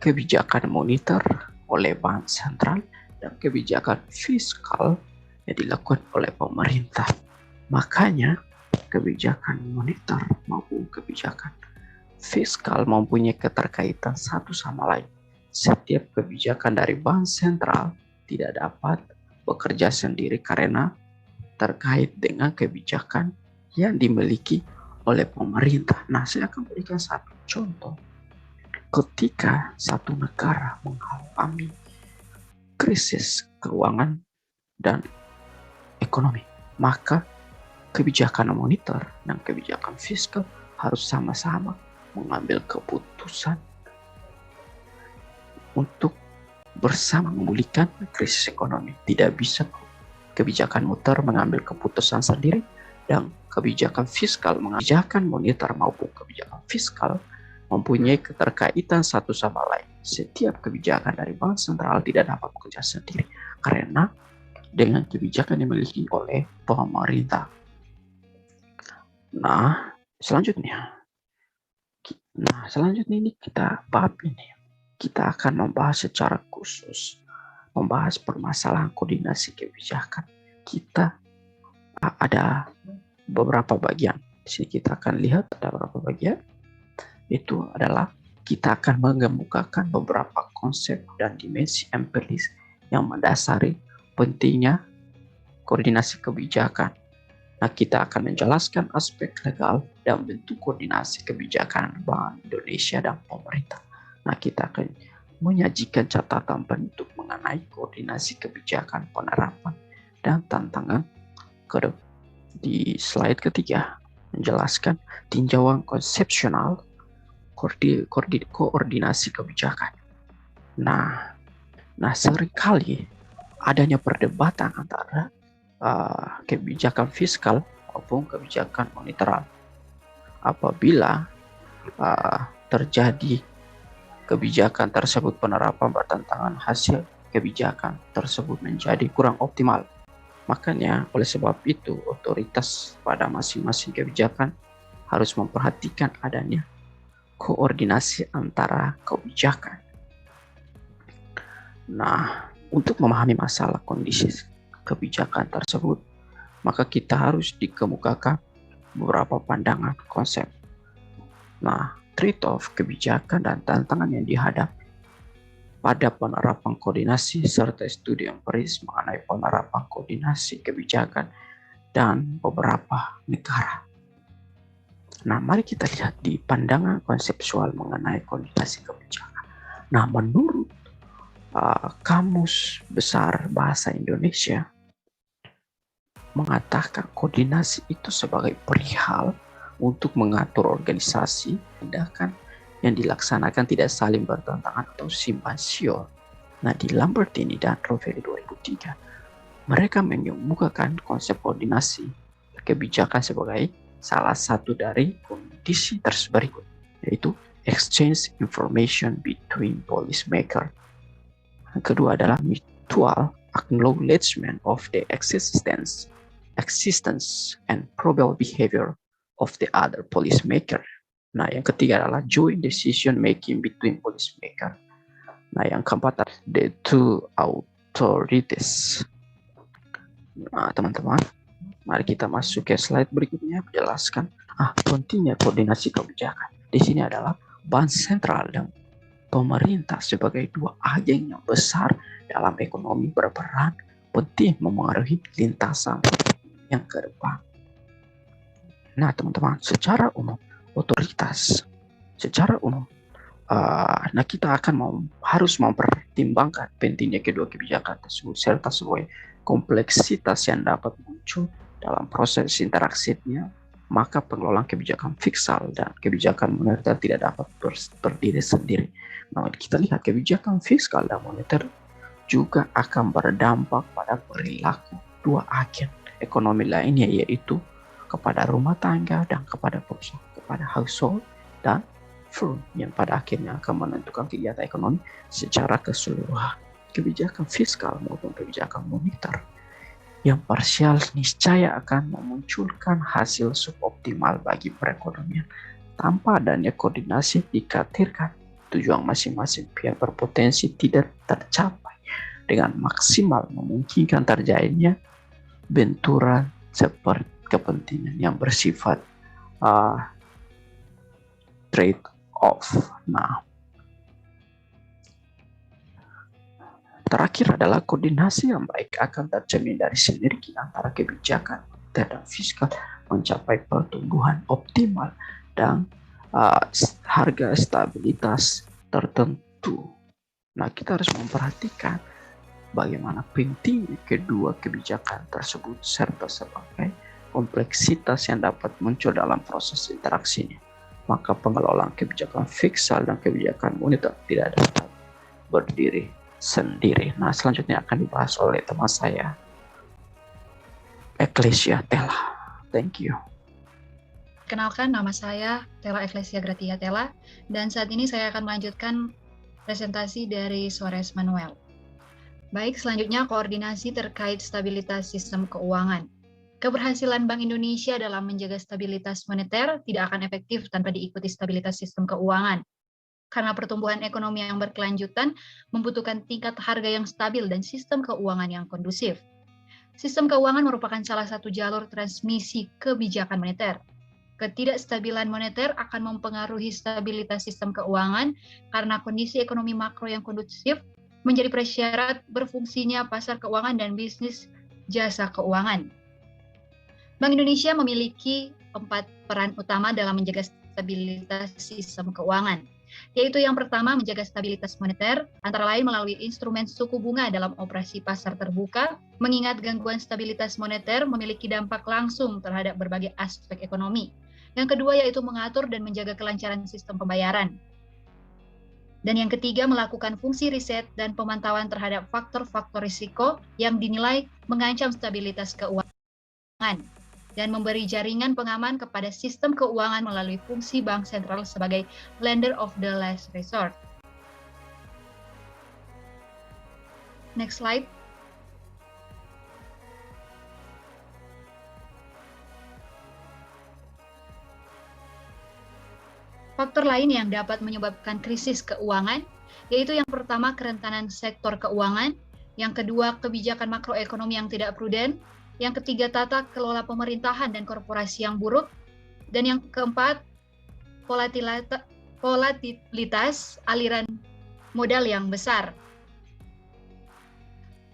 kebijakan moneter oleh bank sentral dan kebijakan fiskal yang dilakukan oleh pemerintah. Makanya kebijakan moneter maupun kebijakan fiskal mempunyai keterkaitan satu sama lain. Setiap kebijakan dari bank sentral tidak dapat bekerja sendiri karena terkait dengan kebijakan yang dimiliki oleh pemerintah. Nah, saya akan berikan satu contoh. Ketika satu negara mengalami krisis keuangan dan ekonomi, maka kebijakan moneter dan kebijakan fiskal harus sama-sama mengambil keputusan untuk bersama memulihkan krisis ekonomi. Tidak bisa kebijakan moneter mengambil keputusan sendiri dan kebijakan fiskal kebijakan moneter maupun kebijakan fiskal mempunyai keterkaitan satu sama lain. Setiap kebijakan dari bank sentral tidak dapat bekerja sendiri karena dengan kebijakan yang dimiliki oleh pemerintah. Nah, selanjutnya ini kita akan membahas secara khusus membahas permasalahan koordinasi kebijakan. Kita ada beberapa bagian. Di sini kita akan lihat ada beberapa bagian. Itu adalah kita akan mengemukakan beberapa konsep dan dimensi empiris yang mendasari pentingnya koordinasi kebijakan. Nah, kita akan menjelaskan aspek legal dan bentuk koordinasi kebijakan Bank Indonesia dan pemerintah. Nah, kita akan menyajikan catatan bentuk mengenai koordinasi kebijakan penerapan dan tantangan di slide ketiga, menjelaskan tinjauan konsepsional koordinasi kebijakan. Nah, seringkali adanya perdebatan antara kebijakan fiskal maupun kebijakan moneter. Apabila terjadi kebijakan tersebut penerapan bertentangan, hasil kebijakan tersebut menjadi kurang optimal. Makanya oleh sebab itu otoritas pada masing-masing kebijakan harus memperhatikan adanya koordinasi antara kebijakan. Nah, untuk memahami masalah kondisi kebijakan tersebut, maka kita harus dikemukakan beberapa pandangan konsep. Nah, trade-off kebijakan dan tantangan yang dihadapi pada penerapan koordinasi serta studi empiris mengenai penerapan koordinasi kebijakan dan beberapa negara. Nah, mari kita lihat di pandangan konseptual mengenai koordinasi kebijakan. Nah, menurut Kamus Besar Bahasa Indonesia, mengatakan koordinasi itu sebagai perihal untuk mengatur organisasi tindakan yang dilaksanakan tidak saling bertentangan atau simpang siur. Nah, di Lambertini dan Rovelli 2003, mereka mengemukakan konsep koordinasi kebijakan sebagai salah satu dari kondisi berikut, yaitu exchange information between policymaker. Yang kedua adalah mutual acknowledgement of the existence and probable behavior of the other policymaker. Nah, yang ketiga adalah joint decision making between policymaker. Nah, yang keempat adalah the two authorities. Nah, teman-teman, mari kita masuk ke slide berikutnya menjelaskan pentingnya koordinasi kebijakan. Di sini adalah bank sentral dan pemerintah sebagai dua agen yang besar dalam ekonomi berperan penting memengaruhi lintasan yang ke depan. Nah, teman-teman, secara umum nah kita akan harus mempertimbangkan pentingnya kedua kebijakan tersebut serta sebuah kompleksitas yang dapat muncul dalam proses interaksinya, maka pengelolaan kebijakan fiskal dan kebijakan moneter tidak dapat berdiri sendiri. Nah, kita lihat kebijakan fiskal dan moneter juga akan berdampak pada perilaku dua agen ekonomi lainnya, yaitu kepada rumah tangga dan kepada perusahaan, kepada household dan firm yang pada akhirnya akan menentukan kegiatan ekonomi secara keseluruhan. Kebijakan fiskal maupun kebijakan moneter yang parsial niscaya akan memunculkan hasil suboptimal bagi perekonomian. Tanpa adanya koordinasi, dikhawatirkan tujuan masing-masing pihak berpotensi tidak tercapai dengan maksimal, memungkinkan terjadinya benturan seperti kepentingan yang bersifat trade off. Nah, terakhir adalah koordinasi yang baik akan tercermin dari sinergi antara kebijakan dan fiskal mencapai pertumbuhan optimal dan harga stabilitas tertentu. Nah, kita harus memperhatikan bagaimana pentingnya kedua kebijakan tersebut serta sebagai kompleksitas yang dapat muncul dalam proses interaksinya. Maka pengelolaan kebijakan fiskal dan kebijakan moneter tidak dapat berdiri sendiri. Nah, selanjutnya akan dibahas oleh teman saya, Ecclesia Tella. Thank you. Kenalkan, nama saya Tella Ecclesia Gratia Tella, dan saat ini saya akan melanjutkan presentasi dari Suarez Manuel. Baik, selanjutnya koordinasi terkait stabilitas sistem keuangan. Keberhasilan Bank Indonesia dalam menjaga stabilitas moneter tidak akan efektif tanpa diikuti stabilitas sistem keuangan. Karena pertumbuhan ekonomi yang berkelanjutan membutuhkan tingkat harga yang stabil dan sistem keuangan yang kondusif. Sistem keuangan merupakan salah satu jalur transmisi kebijakan moneter. Ketidakstabilan moneter akan mempengaruhi stabilitas sistem keuangan karena kondisi ekonomi makro yang kondusif menjadi prasyarat berfungsinya pasar keuangan dan bisnis jasa keuangan. Bank Indonesia memiliki 4 peran utama dalam menjaga stabilitas sistem keuangan, yaitu yang pertama menjaga stabilitas moneter, antara lain melalui instrumen suku bunga dalam operasi pasar terbuka, mengingat gangguan stabilitas moneter memiliki dampak langsung terhadap berbagai aspek ekonomi. Yang kedua yaitu mengatur dan menjaga kelancaran sistem pembayaran. Dan yang ketiga melakukan fungsi riset dan pemantauan terhadap faktor-faktor risiko yang dinilai mengancam stabilitas keuangan, dan memberi jaringan pengaman kepada sistem keuangan melalui fungsi bank sentral sebagai lender of the last resort. Next slide. Faktor lain yang dapat menyebabkan krisis keuangan, yaitu yang pertama kerentanan sektor keuangan, yang kedua kebijakan makroekonomi yang tidak prudent, yang ketiga tata kelola pemerintahan dan korporasi yang buruk, dan yang keempat volatilitas aliran modal yang besar.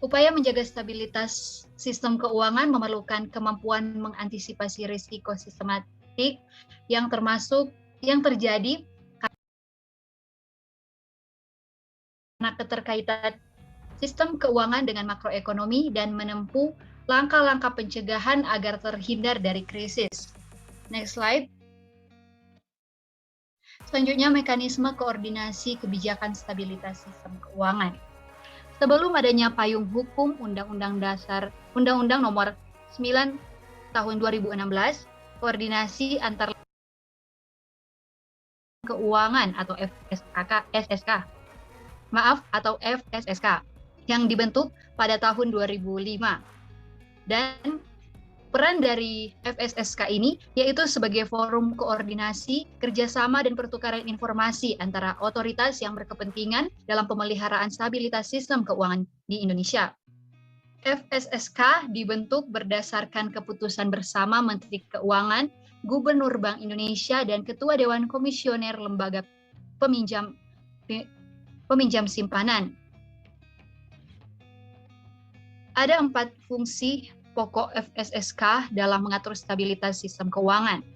Upaya menjaga stabilitas sistem keuangan memerlukan kemampuan mengantisipasi risiko sistematik yang terjadi karena keterkaitan sistem keuangan dengan makroekonomi dan menempuh langkah-langkah pencegahan agar terhindar dari krisis. Next slide. Selanjutnya, mekanisme koordinasi kebijakan stabilitas sistem keuangan. Sebelum adanya payung hukum Undang-Undang Nomor 9 Tahun 2016, koordinasi antar keuangan atau FSSK yang dibentuk pada tahun 2005. Dan peran dari FSSK ini yaitu sebagai forum koordinasi, kerjasama, dan pertukaran informasi antara otoritas yang berkepentingan dalam pemeliharaan stabilitas sistem keuangan di Indonesia. FSSK dibentuk berdasarkan keputusan bersama Menteri Keuangan, Gubernur Bank Indonesia, dan Ketua Dewan Komisioner Lembaga Peminjam Simpanan. Ada 4 fungsi pokok FSSK dalam mengatur stabilitas sistem keuangan.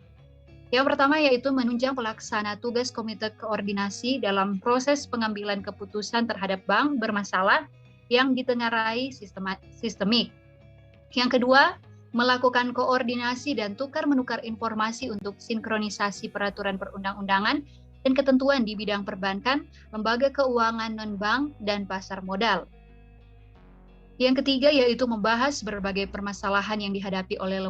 Yang pertama yaitu menunjang pelaksana tugas Komite Koordinasi dalam proses pengambilan keputusan terhadap bank bermasalah yang ditengarai sistemik. Yang kedua, melakukan koordinasi dan tukar-menukar informasi untuk sinkronisasi peraturan perundang-undangan dan ketentuan di bidang perbankan, lembaga keuangan non-bank, dan pasar modal. Yang ketiga yaitu membahas berbagai permasalahan yang dihadapi oleh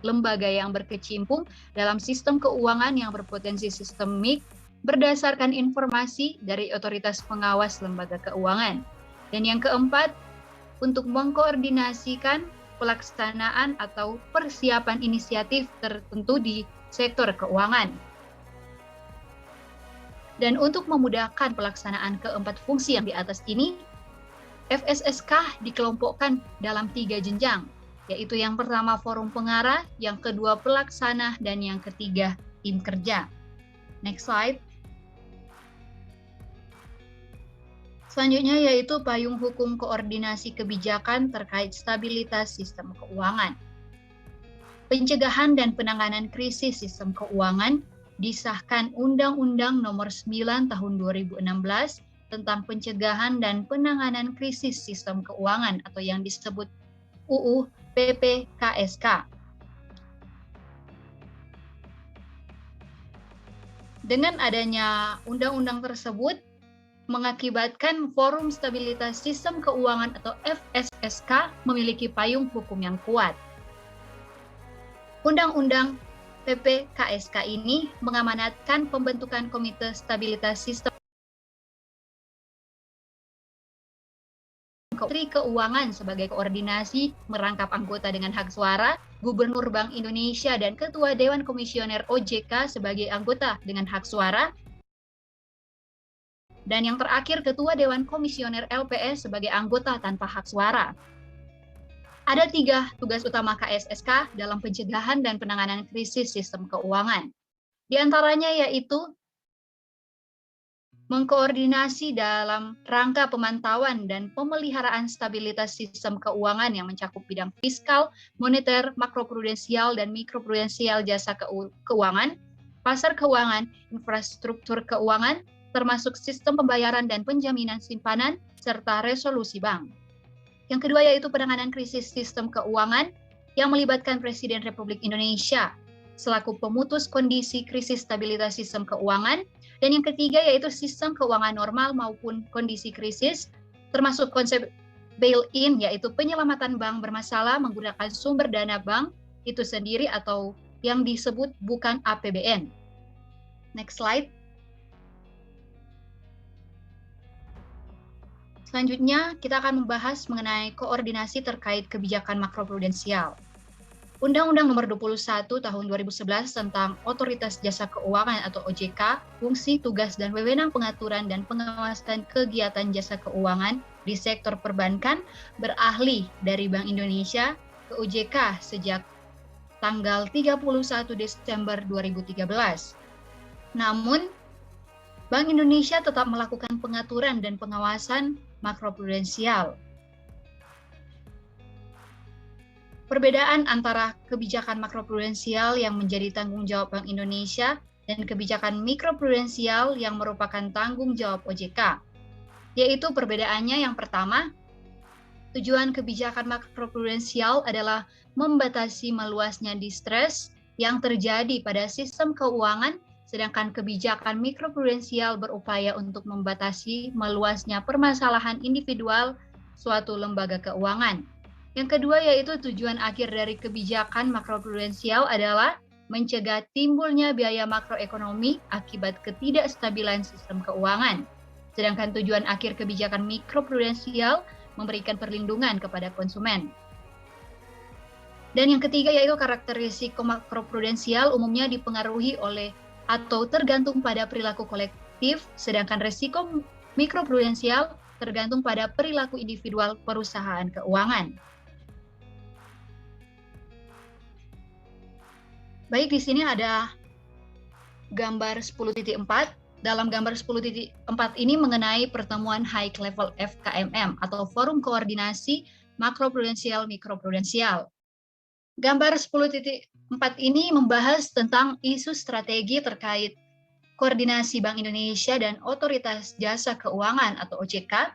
lembaga yang berkecimpung dalam sistem keuangan yang berpotensi sistemik berdasarkan informasi dari otoritas pengawas lembaga keuangan. Dan yang keempat, untuk mengkoordinasikan pelaksanaan atau persiapan inisiatif tertentu di sektor keuangan. Dan untuk memudahkan pelaksanaan keempat fungsi yang di atas ini, FSSK dikelompokkan dalam 3 jenjang, yaitu yang pertama forum pengarah, yang kedua pelaksana, dan yang ketiga tim kerja. Next slide. Selanjutnya yaitu payung hukum koordinasi kebijakan terkait stabilitas sistem keuangan. Pencegahan dan penanganan krisis sistem keuangan disahkan Undang-Undang Nomor 9 Tahun 2016 tentang pencegahan dan penanganan krisis sistem keuangan atau yang disebut UU PPKSK. Dengan adanya undang-undang tersebut, mengakibatkan Forum Stabilitas Sistem Keuangan atau FSSK memiliki payung hukum yang kuat. Undang-undang PPKSK ini mengamanatkan pembentukan Komite Stabilitas Sistem Menteri Keuangan sebagai koordinasi merangkap anggota dengan hak suara, Gubernur Bank Indonesia dan Ketua Dewan Komisioner OJK sebagai anggota dengan hak suara, dan yang terakhir Ketua Dewan Komisioner LPS sebagai anggota tanpa hak suara. Ada 3 tugas utama KSSK dalam pencegahan dan penanganan krisis sistem keuangan. Di antaranya yaitu mengkoordinasi dalam rangka pemantauan dan pemeliharaan stabilitas sistem keuangan yang mencakup bidang fiskal, moneter, makroprudensial, dan mikroprudensial jasa keuangan, pasar keuangan, infrastruktur keuangan, termasuk sistem pembayaran dan penjaminan simpanan, serta resolusi bank. Yang kedua yaitu penanganan krisis sistem keuangan yang melibatkan Presiden Republik Indonesia selaku pemutus kondisi krisis stabilitas sistem keuangan. Dan yang ketiga yaitu sistem keuangan normal maupun kondisi krisis, termasuk konsep bail-in yaitu penyelamatan bank bermasalah menggunakan sumber dana bank itu sendiri atau yang disebut bukan APBN. Next slide. Selanjutnya kita akan membahas mengenai koordinasi terkait kebijakan makroprudensial. Undang-Undang Nomor 21 Tahun 2011 tentang Otoritas Jasa Keuangan atau OJK, fungsi, tugas, dan wewenang pengaturan dan pengawasan kegiatan jasa keuangan di sektor perbankan beralih dari Bank Indonesia ke OJK sejak tanggal 31 Desember 2013. Namun, Bank Indonesia tetap melakukan pengaturan dan pengawasan makroprudensial. Perbedaan antara kebijakan makroprudensial yang menjadi tanggung jawab Bank Indonesia dan kebijakan mikroprudensial yang merupakan tanggung jawab OJK, yaitu perbedaannya yang pertama, tujuan kebijakan makroprudensial adalah membatasi meluasnya distres yang terjadi pada sistem keuangan, sedangkan kebijakan mikroprudensial berupaya untuk membatasi meluasnya permasalahan individual suatu lembaga keuangan. Yang kedua yaitu tujuan akhir dari kebijakan makroprudensial adalah mencegah timbulnya biaya makroekonomi akibat ketidakstabilan sistem keuangan. Sedangkan tujuan akhir kebijakan mikroprudensial memberikan perlindungan kepada konsumen. Dan yang ketiga yaitu karakteristik makroprudensial umumnya dipengaruhi oleh atau tergantung pada perilaku kolektif, sedangkan risiko mikroprudensial tergantung pada perilaku individual perusahaan keuangan. Baik, di sini ada gambar 10.4. Dalam gambar 10.4 ini mengenai pertemuan High Level FKMM atau Forum Koordinasi Makroprudensial Mikroprudensial. Gambar 10.4 ini membahas tentang isu strategi terkait koordinasi Bank Indonesia dan Otoritas Jasa Keuangan atau OJK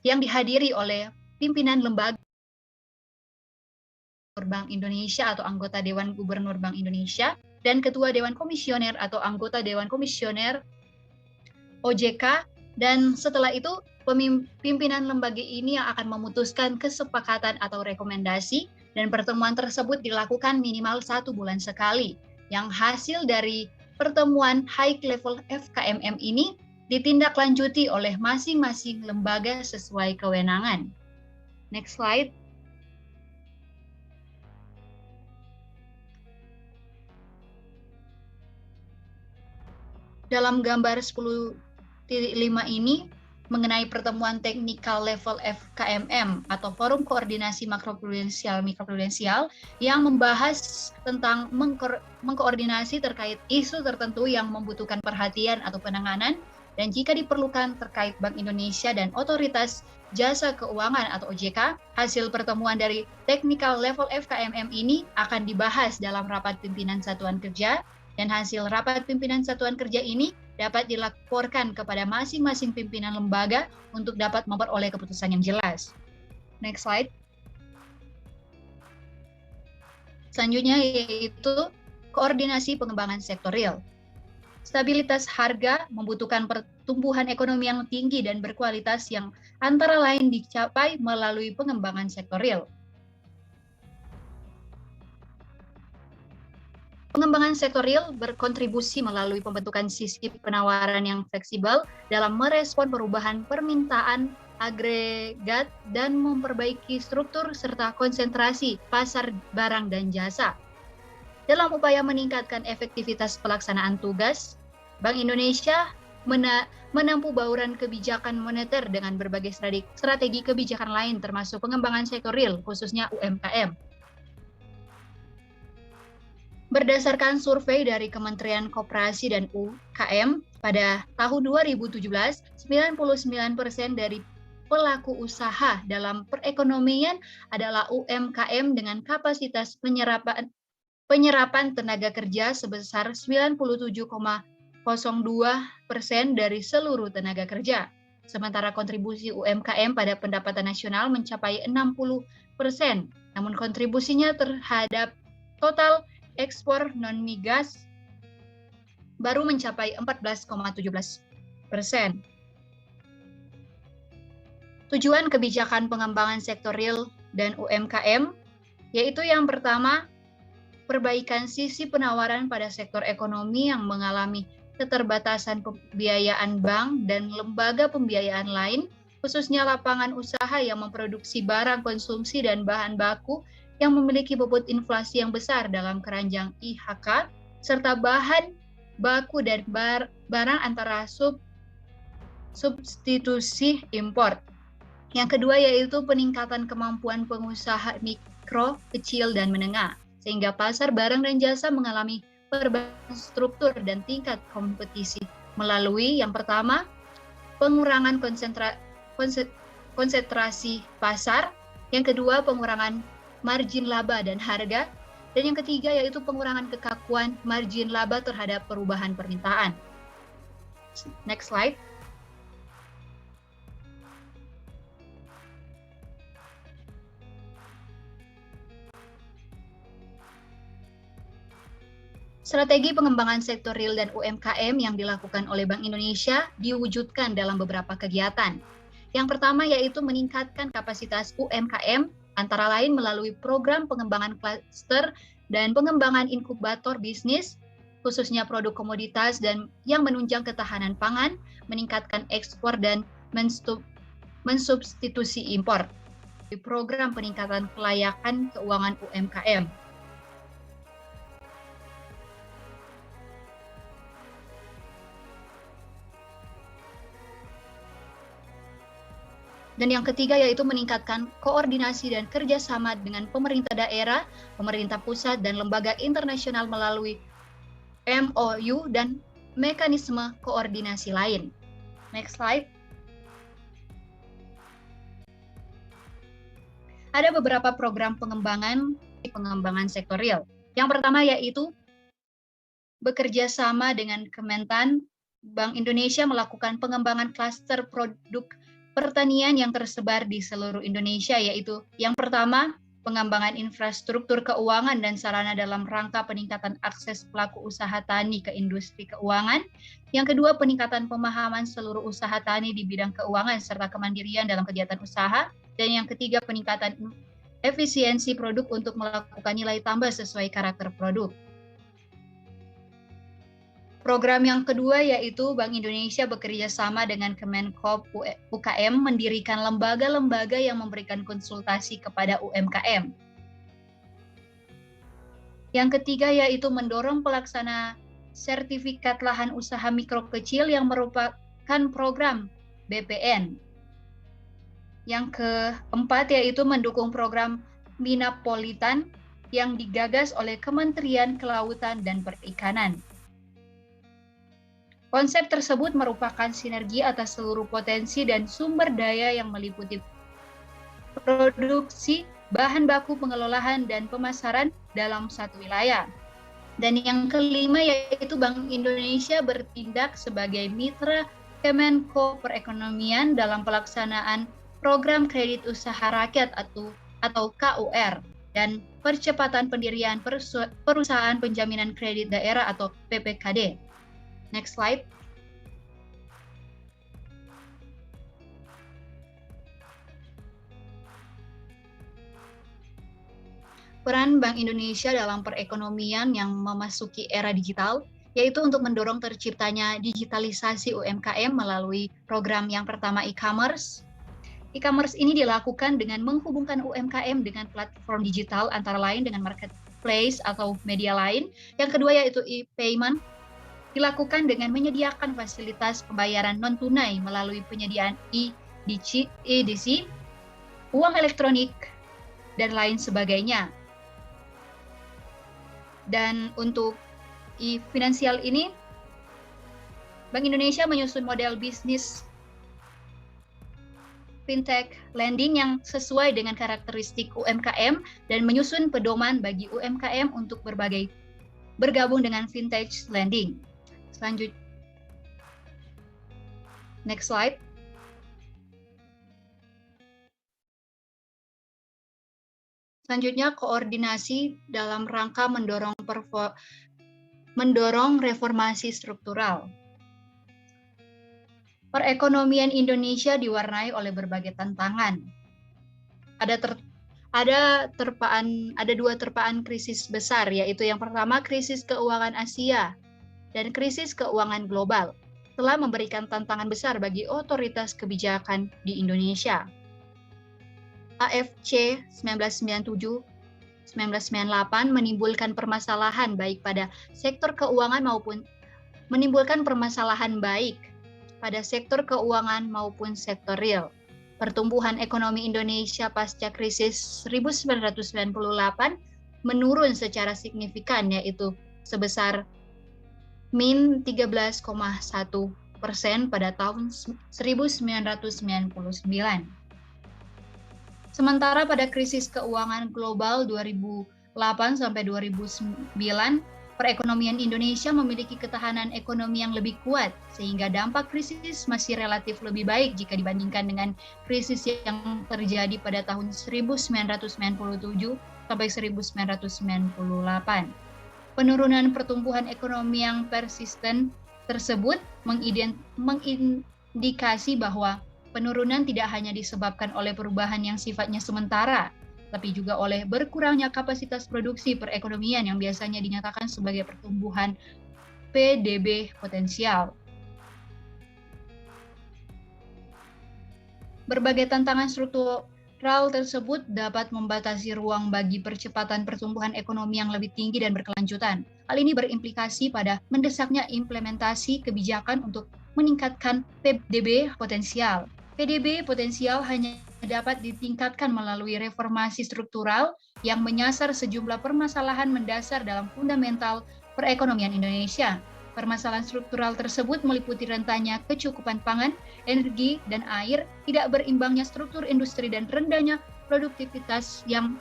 yang dihadiri oleh pimpinan lembaga Bank Indonesia atau anggota Dewan Gubernur Bank Indonesia dan Ketua Dewan Komisioner atau anggota Dewan Komisioner OJK, dan setelah itu pimpinan lembaga ini yang akan memutuskan kesepakatan atau rekomendasi, dan pertemuan tersebut dilakukan minimal 1 bulan sekali. Yang hasil dari pertemuan High Level FKMM ini ditindaklanjuti oleh masing-masing lembaga sesuai kewenangan. Next slide. Dalam gambar 10.5 ini mengenai pertemuan Technical Level FKMM atau Forum Koordinasi Makroprudensial Mikroprudensial yang membahas tentang mengkoordinasi terkait isu tertentu yang membutuhkan perhatian atau penanganan, dan jika diperlukan terkait Bank Indonesia dan Otoritas Jasa Keuangan atau OJK. Hasil pertemuan dari Technical Level FKMM ini akan dibahas dalam rapat pimpinan satuan kerja, dan hasil rapat pimpinan satuan kerja ini dapat dilaporkan kepada masing-masing pimpinan lembaga untuk dapat memperoleh keputusan yang jelas. Next slide. Selanjutnya yaitu koordinasi pengembangan sektor real. Stabilitas harga membutuhkan pertumbuhan ekonomi yang tinggi dan berkualitas yang antara lain dicapai melalui pengembangan sektor real. Pengembangan sektor real berkontribusi melalui pembentukan sistem penawaran yang fleksibel dalam merespon perubahan permintaan agregat dan memperbaiki struktur serta konsentrasi pasar barang dan jasa. Dalam upaya meningkatkan efektivitas pelaksanaan tugas, Bank Indonesia menempuh bauran kebijakan moneter dengan berbagai strategi kebijakan lain termasuk pengembangan sektor real, khususnya UMKM. Berdasarkan survei dari Kementerian Koperasi dan UKM, pada tahun 2017, 99% dari pelaku usaha dalam perekonomian adalah UMKM dengan kapasitas penyerapan tenaga kerja sebesar 97,02% dari seluruh tenaga kerja. Sementara kontribusi UMKM pada pendapatan nasional mencapai 60%, namun kontribusinya terhadap total ekspor non-migas baru mencapai 14,17%. Tujuan kebijakan pengembangan sektor real dan UMKM yaitu yang pertama, perbaikan sisi penawaran pada sektor ekonomi yang mengalami keterbatasan pembiayaan bank dan lembaga pembiayaan lain, khususnya lapangan usaha yang memproduksi barang konsumsi dan bahan baku yang memiliki bobot inflasi yang besar dalam keranjang IHK, serta bahan baku dan barang antara substitusi impor. Yang kedua yaitu peningkatan kemampuan pengusaha mikro, kecil, dan menengah, sehingga pasar barang dan jasa mengalami perbaikan struktur dan tingkat kompetisi melalui yang pertama, pengurangan konsentrasi pasar, yang kedua pengurangan margin laba dan harga, dan yang ketiga yaitu pengurangan kekakuan margin laba terhadap perubahan permintaan. Next slide. Strategi pengembangan sektor real dan UMKM yang dilakukan oleh Bank Indonesia diwujudkan dalam beberapa kegiatan. Yang pertama yaitu meningkatkan kapasitas UMKM, antara lain melalui program pengembangan klaster dan pengembangan inkubator bisnis, khususnya produk komoditas dan yang menunjang ketahanan pangan, meningkatkan ekspor dan mensubstitusi impor. Program peningkatan kelayakan keuangan UMKM. Dan yang ketiga yaitu meningkatkan koordinasi dan kerjasama dengan pemerintah daerah, pemerintah pusat, dan lembaga internasional melalui MOU dan mekanisme koordinasi lain. Next slide. Ada beberapa program pengembangan sektor real. Yang pertama yaitu bekerja sama dengan Kementan, Bank Indonesia melakukan pengembangan klaster produk pertanian yang tersebar di seluruh Indonesia, yaitu yang pertama, pengembangan infrastruktur keuangan dan sarana dalam rangka peningkatan akses pelaku usaha tani ke industri keuangan. Yang kedua, peningkatan pemahaman seluruh usaha tani di bidang keuangan serta kemandirian dalam kegiatan usaha. Dan yang ketiga, peningkatan efisiensi produk untuk melakukan nilai tambah sesuai karakter produk. Program yang kedua yaitu Bank Indonesia bekerja sama dengan Kemenko UKM mendirikan lembaga-lembaga yang memberikan konsultasi kepada UMKM. Yang ketiga yaitu mendorong pelaksana sertifikat lahan usaha mikro kecil yang merupakan program BPN. Yang keempat yaitu mendukung program Minapolitan yang digagas oleh Kementerian Kelautan dan Perikanan. Konsep tersebut merupakan sinergi atas seluruh potensi dan sumber daya yang meliputi produksi, bahan baku, pengelolaan, dan pemasaran dalam satu wilayah. Dan yang kelima yaitu Bank Indonesia bertindak sebagai mitra Kemenko Perekonomian dalam pelaksanaan program kredit usaha rakyat atau KUR dan percepatan pendirian perusahaan penjaminan kredit daerah atau PPKD. Next slide. Peran Bank Indonesia dalam perekonomian yang memasuki era digital, yaitu untuk mendorong terciptanya digitalisasi UMKM melalui program yang pertama e-commerce. E-commerce ini dilakukan dengan menghubungkan UMKM dengan platform digital antara lain dengan marketplace atau media lain. Yang kedua yaitu e-payment, dilakukan dengan menyediakan fasilitas pembayaran non-tunai melalui penyediaan EDC, uang elektronik, dan lain sebagainya. Dan untuk e-finansial ini, Bank Indonesia menyusun model bisnis fintech lending yang sesuai dengan karakteristik UMKM dan menyusun pedoman bagi UMKM untuk bergabung dengan fintech lending. Next slide. Selanjutnya, koordinasi dalam rangka mendorong reformasi struktural. Perekonomian Indonesia diwarnai oleh berbagai tantangan. Ada dua terpaan krisis besar, yaitu yang pertama krisis keuangan Asia dan krisis keuangan global telah memberikan tantangan besar bagi otoritas kebijakan di Indonesia. AFC 1997-1998 menimbulkan permasalahan baik pada sektor keuangan maupun sektor real. Pertumbuhan ekonomi Indonesia pasca krisis 1998 menurun secara signifikan, yaitu sebesar min 13,1% pada tahun 1999. Sementara pada krisis keuangan global 2008 sampai 2009, perekonomian Indonesia memiliki ketahanan ekonomi yang lebih kuat, sehingga dampak krisis masih relatif lebih baik jika dibandingkan dengan krisis yang terjadi pada tahun 1997 sampai 1998. Penurunan pertumbuhan ekonomi yang persisten tersebut mengindikasi bahwa penurunan tidak hanya disebabkan oleh perubahan yang sifatnya sementara, tapi juga oleh berkurangnya kapasitas produksi perekonomian yang biasanya dinyatakan sebagai pertumbuhan PDB potensial. Berbagai tantangan struktural tersebut dapat membatasi ruang bagi percepatan pertumbuhan ekonomi yang lebih tinggi dan berkelanjutan. Hal ini berimplikasi pada mendesaknya implementasi kebijakan untuk meningkatkan PDB potensial. PDB potensial hanya dapat ditingkatkan melalui reformasi struktural yang menyasar sejumlah permasalahan mendasar dalam fundamental perekonomian Indonesia. Permasalahan struktural tersebut meliputi rentannya kecukupan pangan, energi, dan air, tidak berimbangnya struktur industri, dan rendahnya produktivitas yang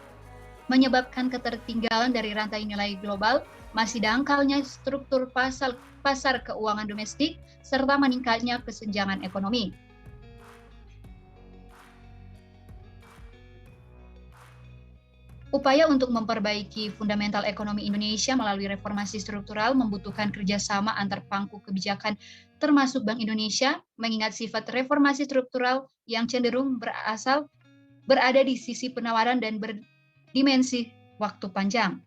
menyebabkan ketertinggalan dari rantai nilai global, masih dangkalnya struktur pasar keuangan domestik, serta meningkatnya kesenjangan ekonomi. Upaya untuk memperbaiki fundamental ekonomi Indonesia melalui reformasi struktural membutuhkan kerjasama antar pangku kebijakan termasuk Bank Indonesia, mengingat sifat reformasi struktural yang cenderung berada di sisi penawaran dan berdimensi waktu panjang.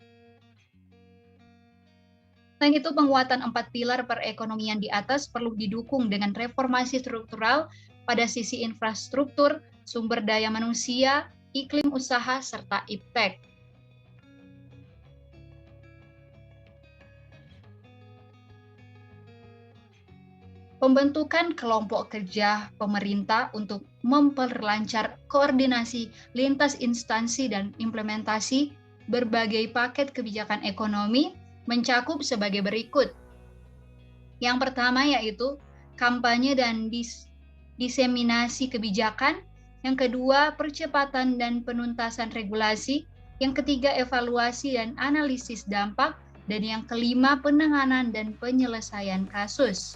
Selain itu, penguatan 4 pilar perekonomian di atas perlu didukung dengan reformasi struktural pada sisi infrastruktur, sumber daya manusia, iklim usaha, serta iptek. Pembentukan kelompok kerja pemerintah untuk memperlancar koordinasi lintas instansi dan implementasi berbagai paket kebijakan ekonomi mencakup sebagai berikut. Yang pertama yaitu kampanye dan diseminasi kebijakan. Yang kedua, percepatan dan penuntasan regulasi. Yang ketiga, evaluasi dan analisis dampak. Dan yang kelima, penanganan dan penyelesaian kasus.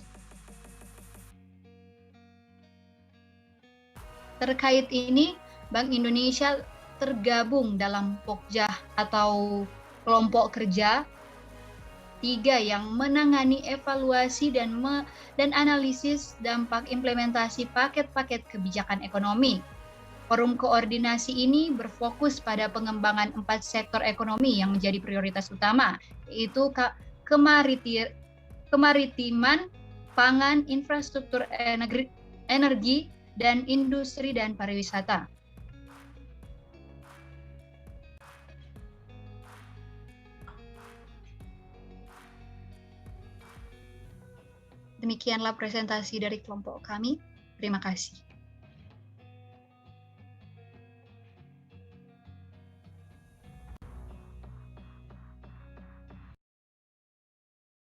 Terkait ini, Bank Indonesia tergabung dalam Pokja atau kelompok kerja 3 yang menangani evaluasi dan analisis dampak implementasi paket-paket kebijakan ekonomi. Forum koordinasi ini berfokus pada pengembangan 4 sektor ekonomi yang menjadi prioritas utama, yaitu kemaritiman, pangan, infrastruktur energi, dan industri dan pariwisata. Demikianlah presentasi dari kelompok kami. Terima kasih.